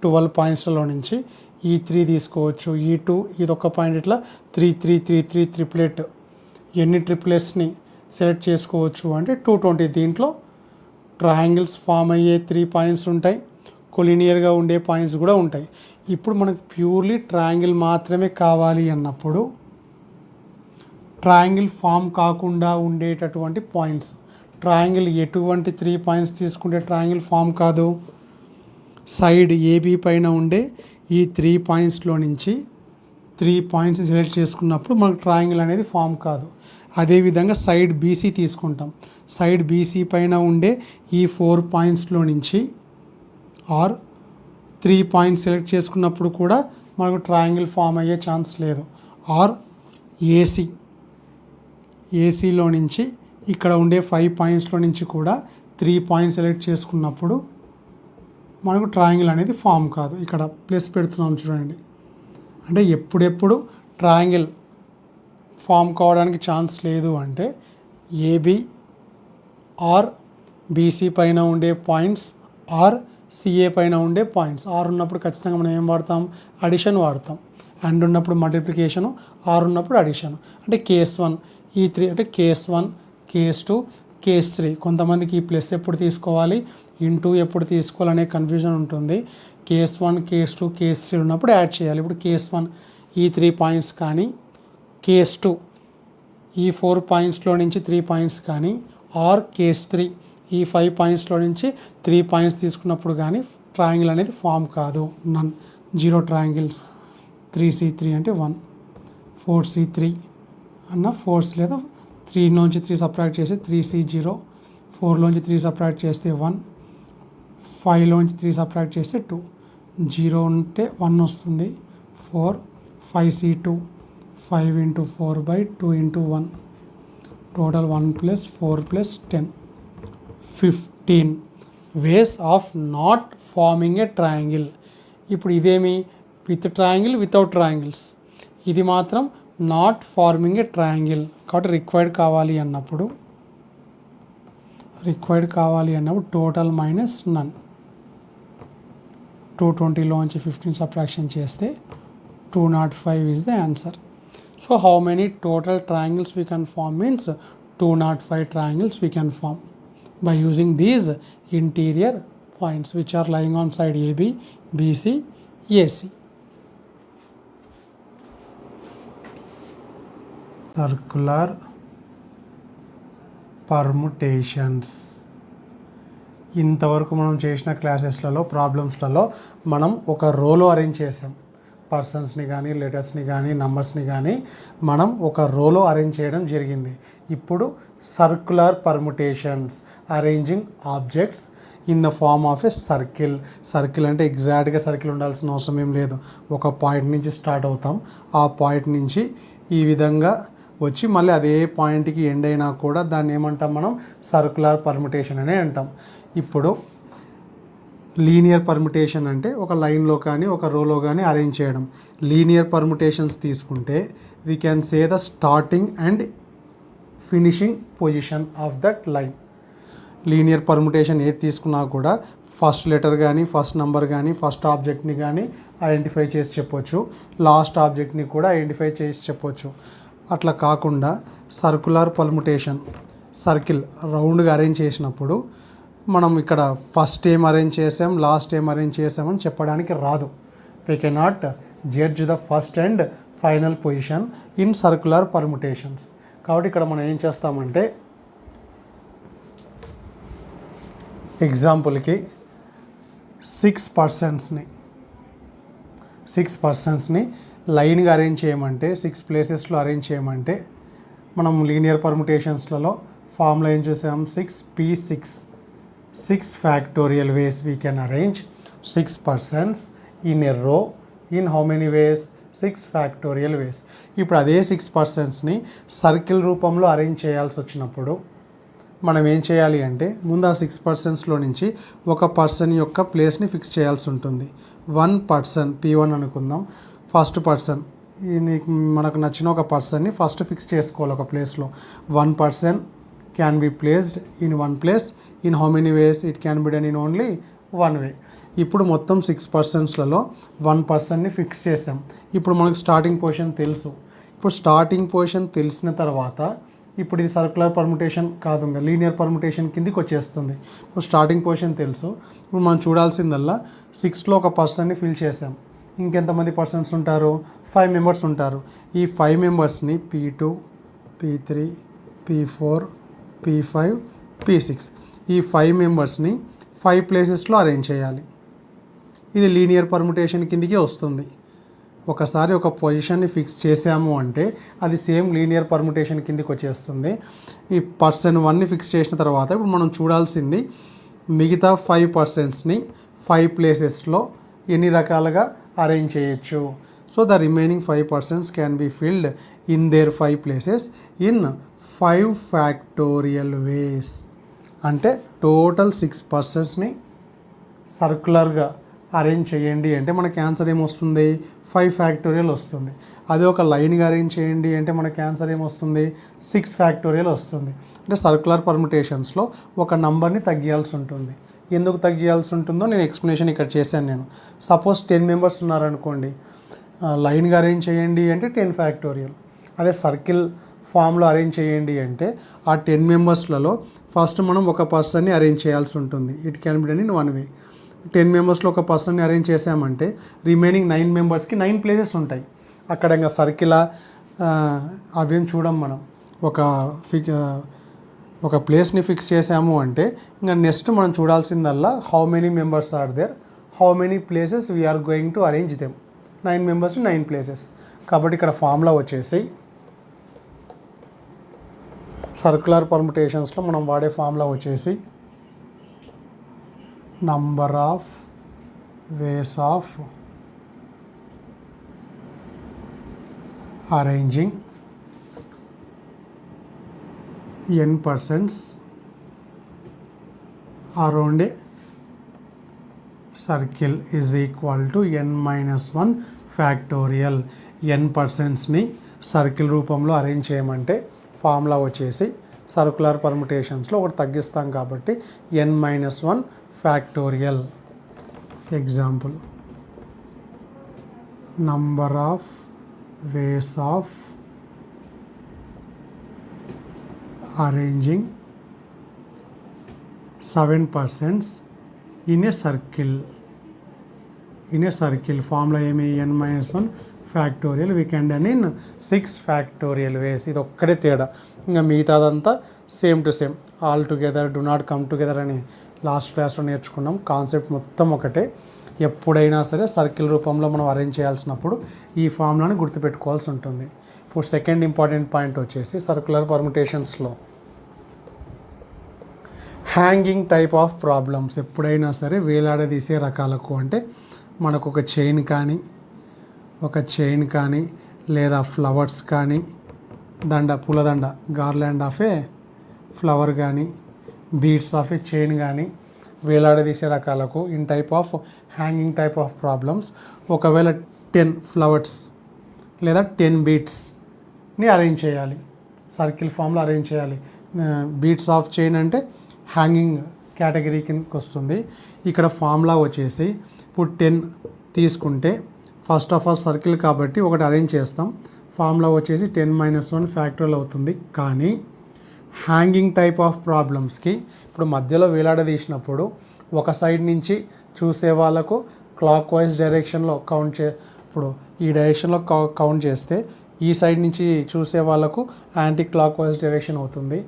Speaker 1: 12 పాయింట్స్లో నుంచి ఈ 3 తీసుకోవచ్చు, ఈ 2, ఇది ఒక పాయింట్, ఇట్లా 3 3 3 3 ట్రిప్లెట్. ఎన్ని ట్రిప్లెట్స్ని సెలెక్ట్ చేసుకోవచ్చు అంటే 220. దీంట్లో ట్రయాంగిల్స్ ఫామ్ అయ్యే 3 పాయింట్స్ ఉంటాయి, కొలినియర్గా ఉండే పాయింట్స్ కూడా ఉంటాయి. ఇప్పుడు మనకు ప్యూర్లీ ట్రయాంగిల్ మాత్రమే కావాలి అన్నప్పుడు ట్రయాంగిల్ ఫామ్ కాకుండా ఉండేటటువంటి పాయింట్స్, ట్రయాంగిల్ ఎటువంటి 3 పాయింట్స్ తీసుకుంటే ట్రయాంగిల్ ఫామ్ కాదు? సైడ్ ఏబీ పైన ఉండే ఈ 3 పాయింట్స్లో నుంచి 3 పాయింట్స్ సెలెక్ట్ చేసుకున్నప్పుడు మనకు ట్రయాంగిల్ అనేది ఫామ్ కాదు. అదేవిధంగా సైడ్ బీసీ తీసుకుంటాం. సైడ్ బీసీ పైన ఉండే ఈ 4 పాయింట్స్లో నుంచి ఆర్ 3 పాయింట్స్ సెలెక్ట్ చేసుకున్నప్పుడు కూడా మనకు ట్రయాంగిల్ ఫామ్ అయ్యే ఛాన్స్ లేదు. ఆర్ ఏసీలో నుంచి ఇక్కడ ఉండే 5 పాయింట్స్లో నుంచి కూడా 3 పాయింట్స్ సెలెక్ట్ చేసుకున్నప్పుడు మనకు ట్రయాంగిల్ అనేది ఫామ్ కాదు. ఇక్కడ ప్లస్ పెడుతున్నాం చూడండి. అంటే ఎప్పుడెప్పుడు ట్రయాంగిల్ ఫామ్ కావడానికి ఛాన్స్ లేదు అంటే ఏబి ఆర్ బీసీ పైన ఉండే పాయింట్స్ ఆర్ సిఏ పైన ఉండే పాయింట్స్. ఆర్ ఉన్నప్పుడు ఖచ్చితంగా మనం ఏం వాడతాం? అడిషన్ వాడతాం. అండ్ ఉన్నప్పుడు మల్టిప్లికేషను, ఆర్ ఉన్నప్పుడు అడిషన్. అంటే కేస్ 1 ఈ 3 అంటే కేస్ 1 కేస్ 2 కేస్ 3. కొంతమందికి ఈ ప్లస్ ఎప్పుడు తీసుకోవాలి, ఇంటూ ఎప్పుడు తీసుకోవాలనే కన్ఫ్యూజన్ ఉంటుంది. కేస్ 1 కేస్ 2 కేస్ 3 ఉన్నప్పుడు యాడ్ చేయాలి. ఇప్పుడు కేస్ 1 ఈ 3 పాయింట్స్ కానీ, కేస్ 2 ఈ 4 పాయింట్స్లో నుంచి 3 పాయింట్స్ కానీ, ఆర్ కేస్ 3 ఈ 5 పాయింట్స్లో నుంచి 3 పాయింట్స్ తీసుకున్నప్పుడు కానీ ట్రయాంగిల్ అనేది ఫామ్ కాదు. నన్, 0 ట్రయాంగిల్స్. 3C3 అంటే 1, 4C3 అన్న 4 లేదా 3 నుంచి 3 సబ్ట్రాక్ట్ చేస్తే 3C0, 4లోంచి 3 సబ్ట్రాక్ట్ చేస్తే 1, 5లోంచి 3 సబ్ట్రాక్ట్ చేస్తే 2, 0 ఉంటే 1 వస్తుంది, 4 5c2 5 into 4 by 2 into 1 total 1 plus 4 plus 10 15 ways of not forming a triangle. ఇప్పుడు ఇదేమి విత్ ట్రయాంగిల్ వితౌట్ ట్రయాంగిల్స్, ఇది మాత్రం నాట్ ఫార్మింగ్ ఏ ట్రయాంగిల్. కాబట్టి రిక్వైర్డ్ కావాలి అన్నప్పుడు టోటల్ మైనస్ నన్. 220లోంచి 15 సబ్ట్రాక్షన్ చేస్తే 205 is the answer. So how many total triangles we can form means 205 triangles we can form by using these interior points which are lying on side AB, BC, AC. Circular permutations. ఇంతవరకు మనం చేసిన క్లాసెస్లలో ప్రాబ్లమ్స్లలో మనం ఒక రోలో arrange చేసాం. పర్సన్స్ని కానీ లెటర్స్ని కానీ నంబర్స్ని కానీ మనం ఒక రోలో అరేంజ్ చేయడం జరిగింది. ఇప్పుడు circular permutations, arranging objects in the form of a circle. Circle అంటే ఎగ్జాక్ట్గా సర్కిల్ ఉండాల్సిన అవసరం ఏం లేదు. ఒక పాయింట్ నుంచి స్టార్ట్ అవుతాం, ఆ పాయింట్ నుంచి ఈ విధంగా వచ్చి మళ్ళీ అదే పాయింట్కి ఎండ్ అయినా కూడా దాన్ని ఏమంటాం మనం? సర్క్యులర్ పర్ముటేషన్ అనే అంటాం. ఇప్పుడు లీనియర్ పర్ముటేషన్ అంటే ఒక లైన్లో కానీ ఒక రోలో కానీ అరేంజ్ చేయడం. లీనియర్ పర్ముటేషన్స్ తీసుకుంటే we can say the starting and finishing position of that line. Linear permutation ఏది తీసుకున్నా కూడా ఫస్ట్ లెటర్ కానీ ఫస్ట్ నంబర్ కానీ ఫస్ట్ ఆబ్జెక్ట్ని కానీ ఐడెంటిఫై చేసి చెప్పొచ్చు, లాస్ట్ ఆబ్జెక్ట్ని కూడా ఐడెంటిఫై చేసి చెప్పొచ్చు. అట్లా కాకుండా సర్క్యులర్ పర్ముటేషన్, సర్కిల్ రౌండ్గా అరేంజ్ చేసినప్పుడు మనం ఇక్కడ ఫస్ట్ ఏం అరేంజ్ చేసాం లాస్ట్ ఏం అరేంజ్ చేసామని చెప్పడానికి రాదు. We cannot judge the first and final position in circular permutations. కాబట్టి ఇక్కడ మనం ఏం చేస్తామంటే ఎగ్జాంపుల్కి 6 పర్సన్స్ని లైన్గా అరేంజ్ చేయమంటే 6 ప్లేసెస్లో అరేంజ్ చేయమంటే మనం లీనియర్ పర్ముటేషన్స్లలో ఫార్ములా ఏం చూసాం? 6p6 6 factorial ways we can arrange 6 persons in a row in how many ways? 6 factorial ways. ఇప్పుడు అదే 6 పర్సన్స్ని సర్కిల్ రూపంలో అరేంజ్ చేయాల్సి వచ్చినప్పుడు మనం ఏం చేయాలి అంటే ముందు ఆ 6 పర్సన్స్లో నుంచి ఒక పర్సన్ యొక్క ప్లేస్ని ఫిక్స్ చేయాల్సి ఉంటుంది. 1 పర్సన్ P1 అనుకుందాం. ఫస్ట్ పర్సన్ మనకు నచ్చిన ఒక పర్సన్ని ఫస్ట్ ఫిక్స్ చేసుకోవాలి ఒక ప్లేస్లో. 1 person can be placed in one place in how many ways? It can be done in only one way. ఇప్పుడు మొత్తం 6 పర్సన్స్లలో 1 పర్సన్ని ఫిక్స్ చేసాం. ఇప్పుడు మనకు స్టార్టింగ్ పొజిషన్ తెలుసు. ఇప్పుడు స్టార్టింగ్ పొజిషన్ తెలిసిన తర్వాత ఇప్పుడు ఇది సర్క్యులర్ పర్ముటేషన్ కాదు, లీనియర్ పర్ముటేషన్ కిందికి వచ్చేస్తుంది. ఇప్పుడు స్టార్టింగ్ పొజిషన్ తెలుసు. ఇప్పుడు మనం చూడాల్సిందల్లా 6లో ఒక పర్సన్ని ఫిల్ చేసాం. ఇంకెంతమంది పర్సన్స్ ఉంటారు? 5 మెంబర్స్ ఉంటారు. ఈ 5 మెంబర్స్ని P2, P3, P4, P5, P6 ఈ 5 మెంబర్స్ని 5 ప్లేసెస్లో అరేంజ్ చేయాలి. ఇది లీనియర్ పర్ముటేషన్ కిందికి వస్తుంది. ఒకసారి ఒక పొజిషన్ని ఫిక్స్ చేసాము అంటే అది సేమ్ లీనియర్ పర్ముటేషన్ కిందికి వచ్చేస్తుంది. ఈ పర్సన్ 1ని ఫిక్స్ చేసిన తర్వాత ఇప్పుడు మనం చూడాల్సింది మిగతా 5 పర్సన్స్ని 5 ప్లేసెస్లో ఎన్ని రకాలుగా అరేంజ్ చేయొచ్చు. So the remaining 5 persons can be filled in there 5 places in 5 factorial ways. అంటే టోటల్ 6 పర్సన్స్ని సర్క్యులర్గా అరేంజ్ చేయండి అంటే మనకి ఆన్సర్ ఏమొస్తుంది? 5 factorial వస్తుంది. అదే ఒక లైన్గా అరేంజ్ చేయండి అంటే మనకి ఆన్సర్ ఏమొస్తుంది? 6 factorial వస్తుంది. అంటే సర్క్యులర్ పర్ముటేషన్స్లో ఒక నంబర్ని తగ్గియాల్సి ఉంటుంది. ఎందుకు తగ్గియాల్సి ఉంటుందో నేను ఎక్స్ప్లెనేషన్ ఇక్కడ చేశాను. నేను సపోజ్ 10 మెంబర్స్ ఉన్నారనుకోండి, లైన్గా అరేంజ్ చేయండి అంటే 10 factorial. అదే సర్కిల్ ఫామ్లో అరేంజ్ చేయండి అంటే ఆ 10 మెంబర్స్లలో ఫస్ట్ మనం ఒక పర్సన్ని అరేంజ్ చేయాల్సి ఉంటుంది. It can be done in one way. 10 మెంబర్స్లో ఒక పర్సన్ని అరేంజ్ చేసామంటే రిమైనింగ్ 9 మెంబర్స్కి 9 ప్లేసెస్ ఉంటాయి. అక్కడ ఇంకా సర్కిలా అవేం చూడం మనం. ఒక ప్లేస్ని ఫిక్స్ చేసాము అంటే ఇంకా నెక్స్ట్ మనం చూడాల్సిందల్లా how many members are there, how many places we are going to arrange them. 9 members 9 places. కాబట్టి ఇక్కడ ఫార్ములా వచ్చేసి సర్క్యులర్ పర్ముటేషన్స్లో మనం వాడే ఫార్ములా వచ్చేసి number of ways of arranging n persons around a circle is equal to n minus 1 factorial. n పర్సన్స్ని circle రూపంలో arrange చేయమంటే formula వచ్చేసి సర్కులర్ పర్ముటేషన్స్లో ఒకటి తగ్గిస్తాం కాబట్టి n minus 1 factorial. Example, number of ways of arranging 7 persons in a circle. Formula ఏమి? n minus 1 factorial. We can done in 6 factorial ways. ఇది ఒక్కడే తేడా, ఇంకా మిగతాదంతా same to same. All together, do not come together అని last క్లాస్లో నేర్చుకున్నాం. Concept మొత్తం ఒకటే. ఎప్పుడైనా సరే సర్కిల్ రూపంలో మనం అరేంజ్ చేయాల్సినప్పుడు ఈ ఫార్ములాని గుర్తుపెట్టుకోవాల్సి ఉంటుంది. ఇప్పుడు సెకండ్ ఇంపార్టెంట్ పాయింట్ వచ్చేసి సర్కులర్ పర్ముటేషన్స్లో హ్యాంగింగ్ టైప్ ఆఫ్ ప్రాబ్లమ్స్. ఎప్పుడైనా సరే వేలాడదీసే రకాలకు, అంటే మనకు ఒక చైన్ కానీ లేదా ఫ్లవర్స్ కానీ, పూలదండ, గార్లాండ్ ఆఫ్ ఏ ఫ్లవర్ కానీ, బీడ్స్ ఆఫ్ ఏ చైన్ కానీ వేలాడదీసే రకాలకు in type of hanging type of problems ఒకవేళ 10 ఫ్లవర్స్ లేదా 10 బీడ్స్ని అరేంజ్ చేయాలి, సర్కిల్ ఫామ్లో అరేంజ్ చేయాలి. బీడ్స్ ఆఫ్ చైన్ అంటే హ్యాంగింగ్ కేటగిరీ కిందకి వస్తుంది. ఇక్కడ ఫార్ములా వచ్చేసి ఇప్పుడు 10 తీసుకుంటే ఫస్ట్ ఆఫ్ ఆల్ సర్కిల్ కాబట్టి ఒకటి అరేంజ్ చేస్తాం. ఫార్ములా వచ్చేసి 10 మైనస్ 1 ఫ్యాక్టోరియల్ అవుతుంది. కానీ హ్యాంగింగ్ టైప్ ఆఫ్ ప్రాబ్లమ్స్కి ఇప్పుడు మధ్యలో వేలాడదీసినప్పుడు ఒక సైడ్ నుంచి చూసే వాళ్ళకు క్లాక్ వైజ్ డైరెక్షన్లో ఇప్పుడు ఈ డైరెక్షన్లో కౌంట్ చేస్తే ఈ సైడ్ నుంచి చూసే వాళ్ళకు యాంటీ క్లాక్ వైజ్ డైరెక్షన్ అవుతుంది.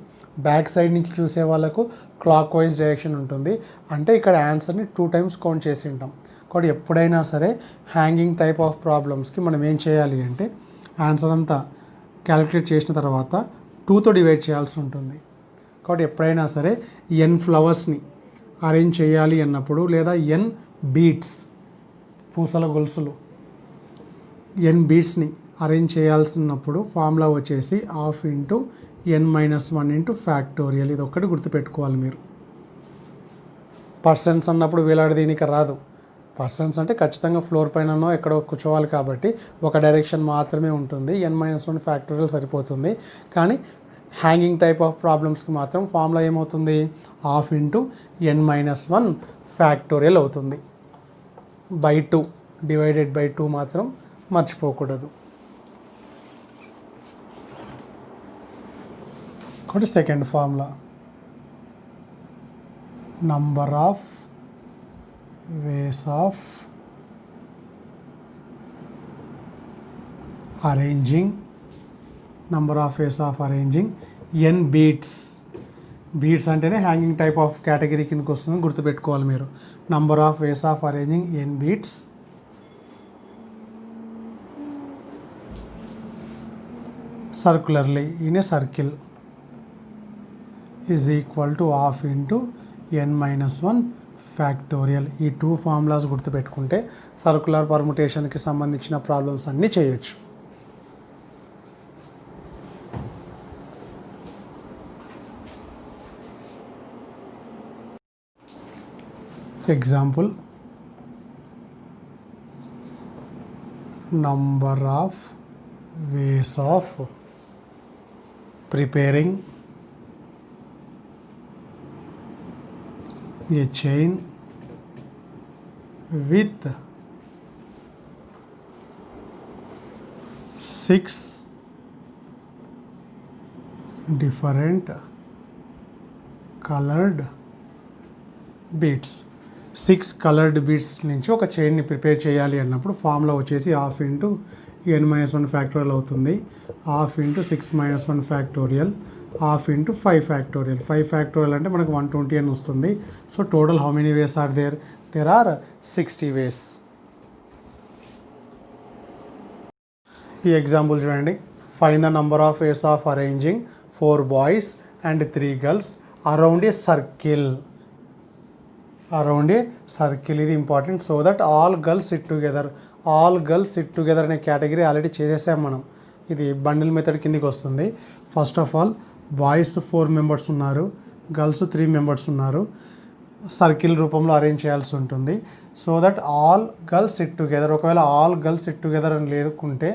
Speaker 1: బ్యాక్ సైడ్ నుంచి చూసే వాళ్ళకు క్లాక్ వైజ్ డైరెక్షన్ ఉంటుంది. అంటే ఇక్కడ ఆన్సర్ని 2 times కౌంట్ చేసి ఉంటాం. కాబట్టి ఎప్పుడైనా సరే హ్యాంగింగ్ టైప్ ఆఫ్ ప్రాబ్లమ్స్కి మనం ఏం చేయాలి అంటే ఆన్సర్ అంతా క్యాలిక్యులేట్ చేసిన తర్వాత 2తో డివైడ్ చేయాల్సి ఉంటుంది. కాబట్టి ఎప్పుడైనా సరే n ఫ్లవర్స్ని అరేంజ్ చేయాలి అన్నప్పుడు, లేదా n బీడ్స్, పూసల గొలుసులు, n బీడ్స్ని అరేంజ్ చేయాల్సినప్పుడు ఫార్ములా వచ్చేసి ½ into n minus 1 into factorial. ఇది ఒక్కటి గుర్తుపెట్టుకోవాలి మీరు. పర్సన్స్ అన్నప్పుడు వేలాడదీనికి రాదు. పర్సన్స్ అంటే ఖచ్చితంగా ఫ్లోర్ పైననో ఎక్కడో కూర్చోవాలి కాబట్టి ఒక డైరెక్షన్ మాత్రమే ఉంటుంది. n మైనస్ 1 ఫ్యాక్టోరియల్ సరిపోతుంది. కానీ హ్యాంగింగ్ టైప్ ఆఫ్ ప్రాబ్లమ్స్కి మాత్రం ఫార్ములా ఏమవుతుంది? ½ ఇంటూ n మైనస్ 1 ఫ్యాక్టోరియల్ అవుతుంది. బై 2 డివైడెడ్ బై 2 మాత్రం మర్చిపోకూడదు. ఒకటి second formula, number of ways of arranging n beads. Beads అంటేనే హ్యాంగింగ్ టైప్ ఆఫ్ కేటగిరీ కిందకి వస్తుంది, గుర్తుపెట్టుకోవాలి మీరు. Number of ways of arranging n beads circularly in a circle is equal to ½ into n minus 1 factorial. ఈ 2 formulas గుర్తుపెట్టుకుంటే circular పర్ముటేషన్కి సంబంధించిన problems అన్నీ చేయొచ్చు. Example, number of ways of preparing a chain with 6 different colored beads. 6 colored beads నుంచి ఒక చైన్ని prepare చేయాలి అన్నప్పుడు formula వచ్చేసి ½ ఇంటూ n మైనస్ 1 ఫ్యాక్టోరియల్ అవుతుంది. ½ into 6 minus 1 factorial, ½ into 5 factorial. 5 factorial అంటే మనకు 120 అని వస్తుంది. So total how many ways are there? There are 60 ways. ఈ ఎగ్జాంపుల్ చూడండి. Find the number of ways of arranging 4 boys and 3 girls around a circle. ఇది important. So that all girls sit together అనే category already చేసేసాం మనం. ఇది bundle method కిందికి వస్తుంది. First of all boys 4 members ఉన్నారు, గర్ల్స్ 3 మెంబర్స్ ఉన్నారు. Circle రూపంలో అరేంజ్ చేయాల్సి ఉంటుంది. So that all girls sit together. ఒకవేళ ఆల్ గర్ల్స్ సిట్ టుగెదర్ అని లేకుంటే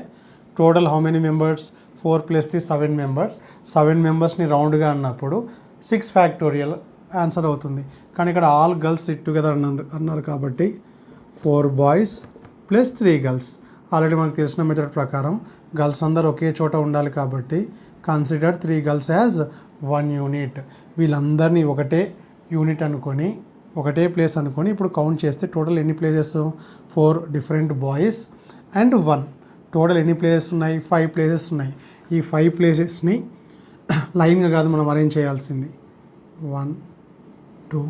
Speaker 1: total how many members, 4 + 3 7 members. 7 మెంబర్స్ని రౌండ్గా అన్నప్పుడు 6 ఫ్యాక్టోరియల్ ఆన్సర్ అవుతుంది. కానీ ఇక్కడ ఆల్ గర్ల్స్ సిట్ టుగెదర్ అన్నారు కాబట్టి 4 బాయ్స్ + 3 గర్ల్స్. ఆల్రెడీ మనకు తెలిసిన మెథడ్ ప్రకారం గర్ల్స్ అందరూ ఒకే చోట ఉండాలి కాబట్టి కన్సిడర్ 3 గర్ల్స్ యాజ్ 1 యూనిట్. వీళ్ళందరినీ ఒకటే యూనిట్ అనుకొని ఒకటే ప్లేస్ అనుకొని ఇప్పుడు కౌంట్ చేస్తే టోటల్ ఎన్ని places, 4 different boys and 1. Total ఎన్ని ప్లేసెస్ ఉన్నాయి, 5 ప్లేసెస్ ఉన్నాయి. ఈ 5 ప్లేసెస్ని లైన్గా కాదు మనం అరేంజ్ చేయాల్సింది. 1 2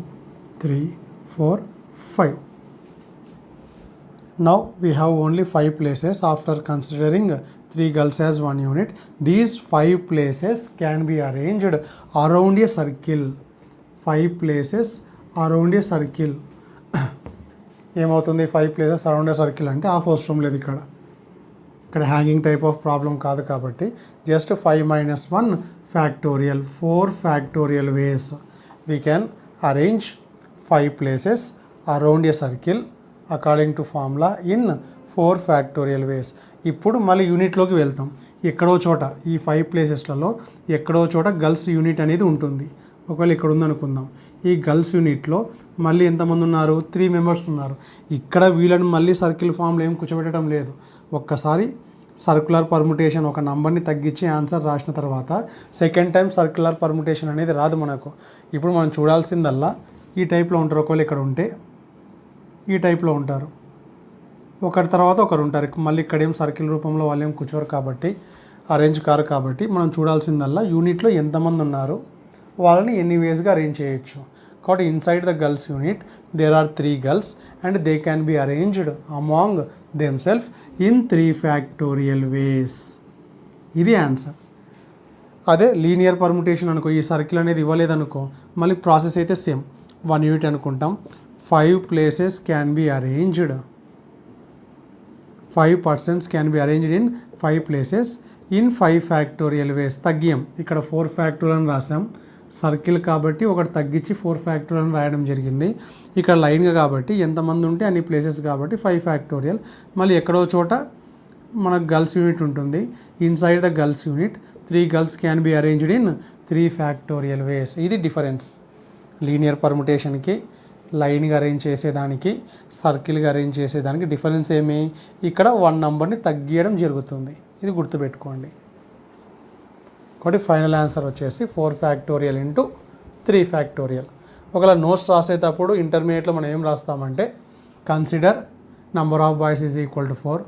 Speaker 1: 3 4 5. Now we have only 5 places after considering 3 girls as 1 unit. These 5 places can be arranged around a circle. 5 places around a circle. ఏమవుతుంది 5 places around a circle అంటే హాఫ్ అవసరం లేదు. ఇక్కడ హ్యాంగింగ్ టైప్ ఆఫ్ ప్రాబ్లం కాదు కాబట్టి just 5 - 1 factorial 4 factorial ways we can arrange 5 places around a circle according to formula in 4 factorial వేస్. ఇప్పుడు మళ్ళీ యూనిట్లోకి వెళ్తాం. ఎక్కడో చోట ఈ 5 ప్లేసెస్లలో ఎక్కడో చోట గర్ల్స్ యూనిట్ అనేది ఉంటుంది. ఒకవేళ ఇక్కడ ఉందనుకుందాం. ఈ గర్ల్స్ యూనిట్లో మళ్ళీ ఎంతమంది ఉన్నారు, 3 మెంబర్స్ ఉన్నారు. ఇక్కడ వీళ్ళని మళ్ళీ సర్కిల్ ఫామ్లో ఏం కూర్చోబెట్టడం లేదు. ఒక్కసారి సర్క్యులర్ పర్ముటేషన్ ఒక నంబర్ని తగ్గించి ఆన్సర్ రాసిన తర్వాత సెకండ్ టైం సర్క్యులర్ పర్ముటేషన్ అనేది రాదు మనకు. ఇప్పుడు మనం చూడాల్సిందల్లా ఈ టైప్లో ఉంటారు. ఒకవేళ ఇక్కడ ఉంటే ఈ టైప్లో ఉంటారు, ఒకరి తర్వాత ఒకరు ఉంటారు. మళ్ళీ ఇక్కడేం సర్కిల్ రూపంలో వాళ్ళు ఏం కూర్చోరు కాబట్టి అరేంజ్ కారు కాబట్టి మనం చూడాల్సిందల్లా యూనిట్లో ఎంతమంది ఉన్నారు, వాళ్ళని ఎన్ని వేస్గా అరేంజ్ చేయొచ్చు. కాబట్టి inside the girls unit there are 3 girls and they can be arranged among themself in 3 factorial ways. ఇది ఆన్సర్. అదే లీనియర్ పర్ముటేషన్ అనుకో, ఈ సర్కిల్ అనేది ఇవ్వలేదనుకో, మళ్ళీ ప్రాసెస్ అయితే సేమ్ 1 యూనిట్ అనుకుంటాం. 5 places can be arranged, 5 persons can be arranged in 5 places in 5 factorial వేస్. తగ్గియం ఇక్కడ 4 factorial అని రాసాం. సర్కిల్ కాబట్టి ఒకటి తగ్గించి 4 ఫ్యాక్టోరియల్ అని రాయడం జరిగింది. ఇక్కడ లైన్గా కాబట్టి ఎంతమంది ఉంటే అన్ని ప్లేసెస్ కాబట్టి 5 ఫ్యాక్టోరియల్. మళ్ళీ ఎక్కడో చోట మనకు గర్ల్స్ యూనిట్ ఉంటుంది. Inside the girls unit 3 girls can be arranged in 3 factorial ways. ఇది డిఫరెన్స్ లీనియర్ పర్ముటేషన్కి, లైన్గా అరేంజ్ చేసేదానికి, సర్కిల్గా అరేంజ్ చేసేదానికి డిఫరెన్స్ ఏమి, ఇక్కడ 1 నంబర్ని తగ్గియడం జరుగుతుంది. ఇది గుర్తుపెట్టుకోండి. కాబట్టి ఫైనల్ ఆన్సర్ వచ్చేసి 4 ఫ్యాక్టోరియల్ ఇంటూ 3 ఫ్యాక్టోరియల్. ఒకవేళ నోట్స్ రాసేటప్పుడు ఇంటర్మీడియట్లో మనం ఏం రాస్తామంటే consider number of boys is equal to 4,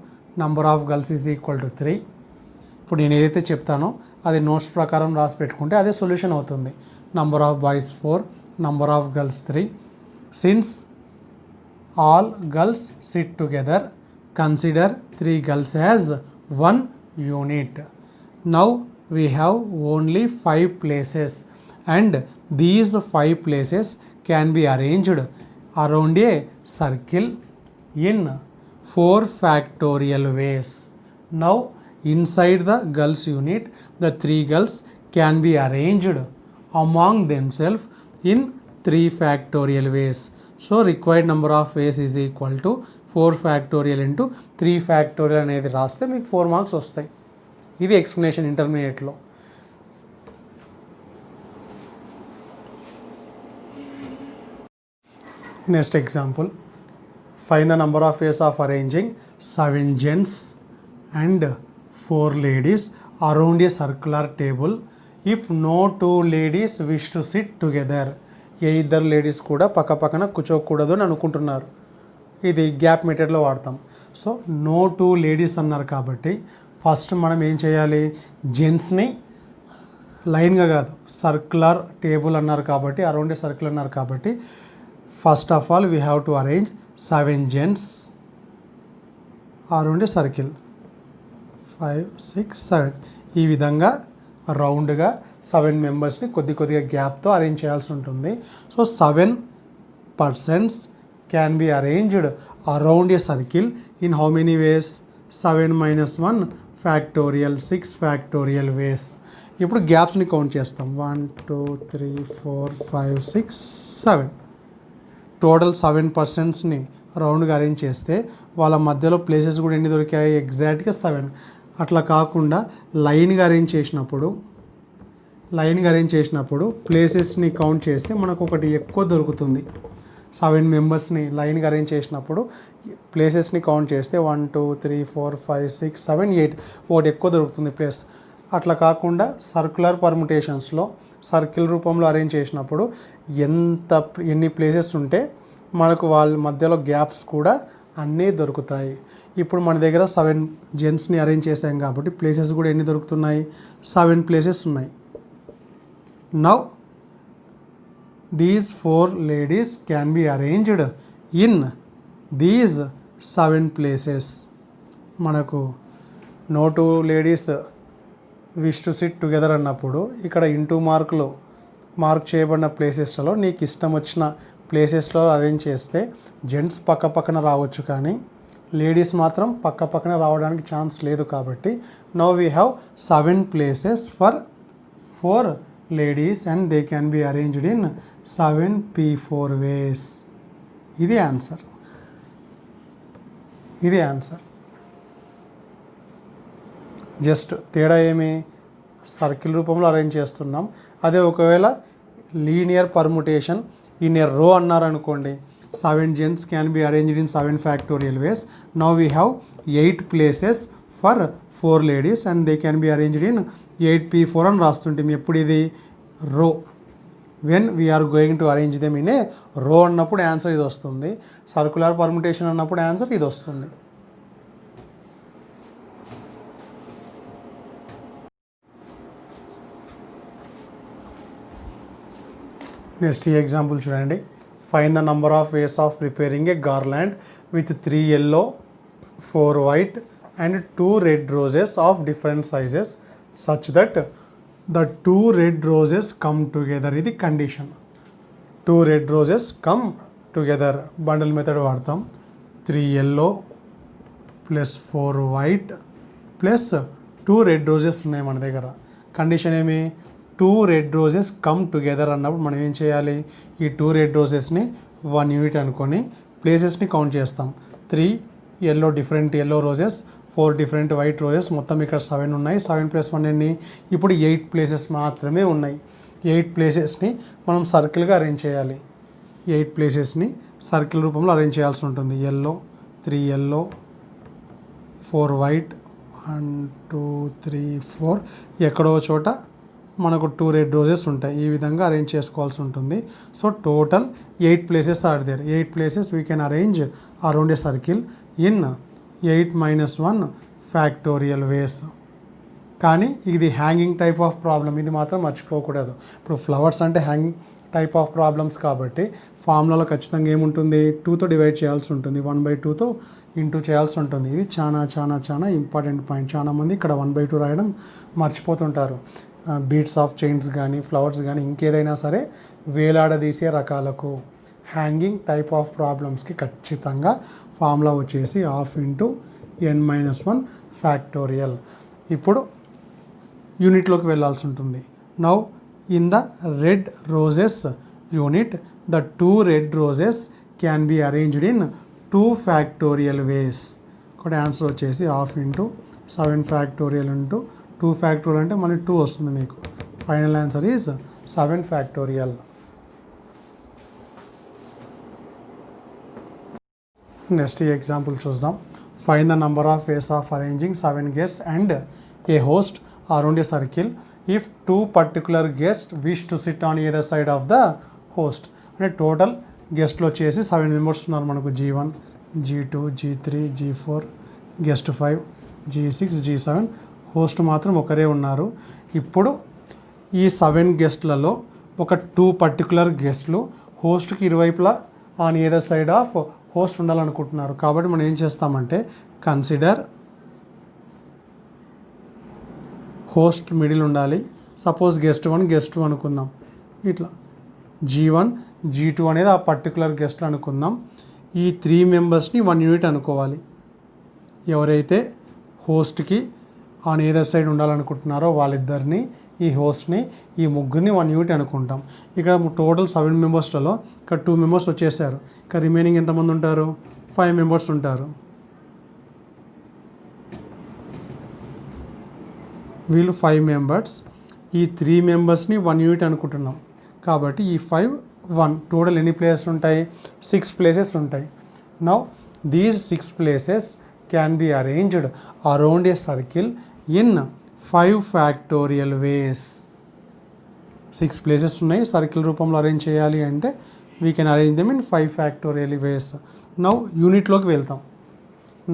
Speaker 1: number of girls is equal to 3. ఇప్పుడు నేను ఏదైతే చెప్తానో అది నోట్స్ ప్రకారం రాసి పెట్టుకుంటే అదే సొల్యూషన్ అవుతుంది. Number of boys 4, number of girls 3. Since all girls sit together, consider 3 girls as 1 unit. Now we have only 5 places and these 5 places can be arranged around a circle in 4 factorial ways. Now inside the girls unit, the 3 girls can be arranged among themselves in 3 factorial ways. So required number of ways is equal to 4 factorial into 3 factorial అనేది రాస్తే మీకు 4 marks వస్తాయి. ఇది explanation ఇంటర్మీడియట్లో. Next example, find the number of ways of arranging 7 gents and 4 ladies around a circular table if no 2 ladies wish to sit together. ఏ ఇద్దరు ladies కూడా పక్క పక్కన కూర్చోకూడదు అని అనుకుంటున్నారు. ఇది గ్యాప్ మెథడ్లో వాడతాం. సో నో 2 లేడీస్ అన్నారు కాబట్టి ఫస్ట్ మనం ఏం చేయాలి, జెంట్స్ని లైన్గా కాదు సర్క్యులర్ టేబుల్ అన్నారు కాబట్టి అరౌండ్ ఏ సర్కిల్ అన్నారు కాబట్టి first of all we have to arrange 7 gents around a circle 5 6 7. ఈ విధంగా రౌండ్గా 7 మెంబర్స్ని కొద్దిగా గ్యాప్తో అరేంజ్ చేయాల్సి ఉంటుంది. So 7 persons can be arranged around a circle in how many ways, 7 - 1 factorial 6 factorial వేస్. ఇప్పుడు గ్యాప్స్ని కౌంట్ చేస్తాం. 1 2 3 4 5 6 7. టోటల్ 7%ని రౌండ్గా అరేంజ్ చేస్తే వాళ్ళ మధ్యలో ప్లేసెస్ కూడా ఎన్ని దొరికాయి? ఎగ్జాక్ట్గా 7. అట్లా కాకుండా లైన్గా అరేంజ్ చేసినప్పుడు ప్లేసెస్ని కౌంట్ చేస్తే మనకు ఒకటి ఎక్కువ దొరుకుతుంది. 7 మెంబర్స్ని లైన్గా అరేంజ్ చేసినప్పుడు ప్లేసెస్ని కౌంట్ చేస్తే 1 2 3 4 5 6 7 8 ఒకటి ఎక్కువ దొరుకుతుంది ప్లేస్. అట్లా కాకుండా సర్క్యులర్ పర్ముటేషన్స్లో సర్కిల్ రూపంలో అరేంజ్ చేసినప్పుడు ఎన్ని ప్లేసెస్ ఉంటే మనకు వాళ్ళ మధ్యలో గ్యాప్స్ కూడా అన్నీ దొరుకుతాయి. ఇప్పుడు మన దగ్గర 7 జెంట్స్ని అరేంజ్ చేసాం కాబట్టి ప్లేసెస్ కూడా ఎన్ని దొరుకుతున్నాయి? 7 ప్లేసెస్ ఉన్నాయి. Now these 4 ladies can be arranged in these 7 places. మనకు no 2 ladies wish to sit together అన్నప్పుడు ఇక్కడ ఇంటూ మార్క్ చేయబడిన ప్లేసెస్లో నీకు ఇష్టం వచ్చిన ప్లేసెస్లో అరేంజ్ చేస్తే జెంట్స్ పక్క పక్కన రావచ్చు, కానీ లేడీస్ మాత్రం పక్క పక్కన రావడానికి ఛాన్స్ లేదు. కాబట్టి now we have 7 places for 4 ladies and they can be arranged in 7 P4 ways. ఇది ఆన్సర్. జస్ట్ తేడా ఏమి? సర్కిల్ రూపంలో అరేంజ్ చేస్తున్నాం. అదే ఒకవేళ లీనియర్ పర్ముటేషన్ ఇన్ ఏ రో అన్నారనుకోండి, 7 gents can be arranged in 7 factorial ways. Now we have 8 places for 4 ladies and they can be arranged in 8P4 అని రాస్తుంటాం. ఎప్పుడు ఇది? Row. When we are going to arrange them in a row అన్నప్పుడు answer ఇది వస్తుంది. Circular permutation అన్నప్పుడు answer ఇది వస్తుంది. Next ఈ ఎగ్జాంపుల్ చూడండి. Find the number of ways of preparing A garland with 3 yellow 4 white and 2 red roses of different sizes such that the 2 red roses come together. ఇది condition. 2 red roses come together. Bundle method వాడతాం. 3 yellow plus 4 white plus 2 red roses ఉన్నాయి మన దగ్గర. Condition ఏమి? 2 red roses come together అన్నప్పుడు మనం ఏం చేయాలి? ఈ 2 red rosesని 1 unit అనుకొని ప్లేసెస్ని కౌంట్ చేస్తాం. 3 different yellow roses, 4 different white roses, మొత్తం ఇక్కడ 7 ఉన్నాయి. 7 + 1 ఎన్ని? ఇప్పుడు 8 ప్లేసెస్ మాత్రమే ఉన్నాయి. 8 ప్లేసెస్ని మనం సర్కిల్గా అరేంజ్ చేయాలి. 8 ప్లేసెస్ని సర్కిల్ రూపంలో అరేంజ్ చేయాల్సి ఉంటుంది. 3 yellow 4 white 1 2 3 4 ఎక్కడో చోట మనకు 2 red roses ఉంటాయి. ఈ విధంగా అరేంజ్ చేసుకోవాల్సి ఉంటుంది. So total 8 places are there. 8 places we can arrange around a circle in 8 - 1 factorial ways. కానీ ఇది హ్యాంగింగ్ టైప్ ఆఫ్ ప్రాబ్లం, ఇది మాత్రం మర్చిపోకూడదు. ఇప్పుడు ఫ్లవర్స్ అంటే హ్యాంగింగ్ టైప్ ఆఫ్ ప్రాబ్లమ్స్ కాబట్టి ఫార్ములాలో ఖచ్చితంగా ఏముంటుంది? 2తో డివైడ్ చేయాల్సి ఉంటుంది. 1/2తో ఇంటూ చేయాల్సి ఉంటుంది. ఇది చాలా ఇంపార్టెంట్ పాయింట్. చాలామంది ఇక్కడ 1/2 రాయడం మర్చిపోతుంటారు. బీడ్స్ ఆఫ్ చైన్స్ కానీ ఫ్లవర్స్ కానీ ఇంకేదైనా సరే వేలాడదీసే రకాలకు హ్యాంగింగ్ టైప్ ఆఫ్ ప్రాబ్లమ్స్కి ఖచ్చితంగా ఫార్ములా వచ్చేసి 1/2 n - 1 ఫ్యాక్టోరియల్. ఇప్పుడు యూనిట్లోకి వెళ్ళాల్సి ఉంటుంది. Now in the red roses unit the 2 red roses can be arranged in 2 factorial వేస్. ఇక్కడ ఆన్సర్ వచ్చేసి 1/2 7 ఫ్యాక్టోరియల్ ఇంటూ 2 ఫ్యాక్టోరియల్ అంటే మళ్ళీ 2 వస్తుంది మీకు. Final answer is 7 factorial. Next ఈ ఎగ్జాంపుల్ చూద్దాం. Find the number of ways of arranging 7 guests and A host around a circle if 2 particular guests wish to SIT on either side of the host. అంటే total గెస్ట్లు వచ్చేసి 7 members ఉన్నారు మనకు. G1 G2 G3 G4 guest 5 G6 G7. Host మాత్రం ఒకరే ఉన్నారు. ఇప్పుడు ఈ 7 గెస్ట్లలో ఒక 2 particular గెస్ట్లు హోస్ట్కి ఇరువైపులా on either side of host ఉండాలనుకుంటున్నారు. కాబట్టి మనం ఏం చేస్తామంటే కన్సిడర్ హోస్ట్ మిడిల్ ఉండాలి. సపోజ్ గెస్ట్ 1 గెస్ట్ 2 అనుకుందాం. ఇట్లా G1 G2 అనేది ఆ పర్టికులర్ గెస్ట్లు అనుకుందాం. ఈ 3 మెంబర్స్ని 1 యూనిట్ అనుకోవాలి. ఎవరైతే హోస్ట్కి ఆన్ ఏదర్ సైడ్ ఉండాలనుకుంటున్నారో వాళ్ళిద్దరిని, ఈ హోస్ట్ని, ఈ ముగ్గురిని 1 యూనిట్ అనుకుంటాం. ఇక్కడ టోటల్ 7 మెంబర్స్లలో ఇక్కడ 2 మెంబర్స్ వచ్చేసారు. ఇక్కడ రిమైనింగ్ ఎంతమంది ఉంటారు? 5 మెంబర్స్ ఉంటారు. వీళ్ళు 5 మెంబర్స్. ఈ 3 మెంబర్స్ని 1 యూనిట్ అనుకుంటున్నాం కాబట్టి ఈ 5 1 టోటల్ ఎన్ని ప్లేసెస్ ఉంటాయి? 6 ప్లేసెస్ ఉంటాయి. Now these 6 places can be arranged around a circle in 5 factorial ways. 6 places ఉన్నాయి, సర్కిల్ రూపంలో అరేంజ్ చేయాలి అంటే we can arrange them in 5 factorial ways. Now యూనిట్లోకి వెళ్తాం.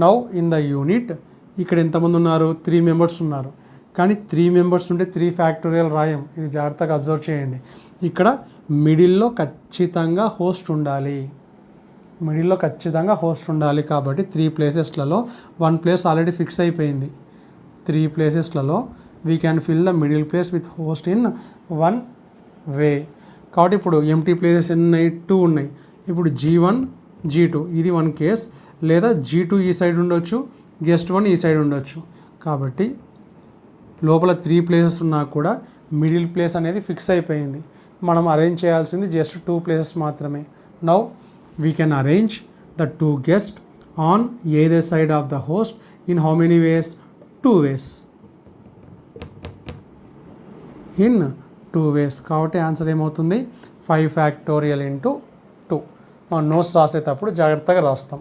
Speaker 1: నౌ ఇన్ ద యూనిట్ ఇక్కడ ఎంతమంది ఉన్నారు? 3 మెంబర్స్ ఉన్నారు. కానీ 3 మెంబర్స్ ఉంటే 3 ఫ్యాక్టోరియల్ రాయం. ఇది జాగ్రత్తగా అబ్జర్వ్ చేయండి. ఇక్కడ మిడిల్లో ఖచ్చితంగా హోస్ట్ ఉండాలి. మిడిల్లో ఖచ్చితంగా హోస్ట్ ఉండాలి కాబట్టి 3 ప్లేసెస్లలో 1 ప్లేస్ ఆల్రెడీ ఫిక్స్ అయిపోయింది. 3 ప్లేసెస్లలో we can fill the middle place with host in 1 way. కాబట్టి ఇప్పుడు ఎంటీ ప్లేసెస్ ఎన్ని ఉన్నాయి? 2 ఉన్నాయి. ఇప్పుడు G1 G2 ఇది 1 కేస్, లేదా G2 ఈ సైడ్ ఉండొచ్చు, గెస్ట్ 1 ఈ సైడ్ ఉండొచ్చు. కాబట్టి లోపల 3 ప్లేసెస్ ఉన్నా కూడా మిడిల్ ప్లేస్ అనేది ఫిక్స్ అయిపోయింది. మనం అరేంజ్ చేయాల్సింది జస్ట్ 2 ప్లేసెస్ మాత్రమే. Now we can arrange the 2 guest on either side of the host in how many ways? 2 ways. In 2 వేస్. కాబట్టి ఆన్సర్ ఏమవుతుంది? 5 ఫ్యాక్టోరియల్ ఇంటూ 2. మనం నోట్స్ రాసేటప్పుడు జాగ్రత్తగా రాస్తాం.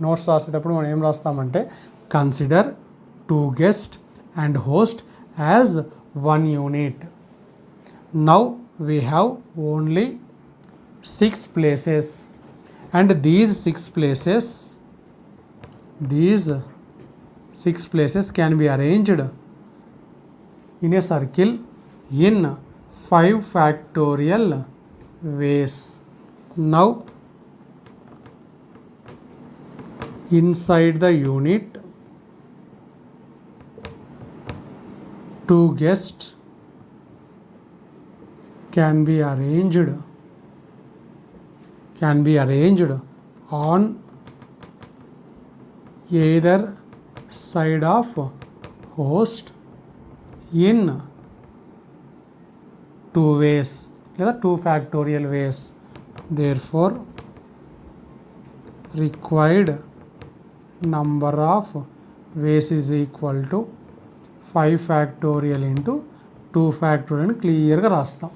Speaker 1: నోట్స్ రాసేటప్పుడు మనం ఏం రాస్తామంటే consider 2 guest and host as 1 unit. Now we have only 6 places and these 6 places can be arranged in a circle in 5 factorial ways. Now inside the unit 2 guests can be arranged on either side of host in 2 ways లేదా 2 factorial ways. Therefore required number of ways is equal to 5 factorial into 2 factorial అని క్లియర్గా రాస్తాం.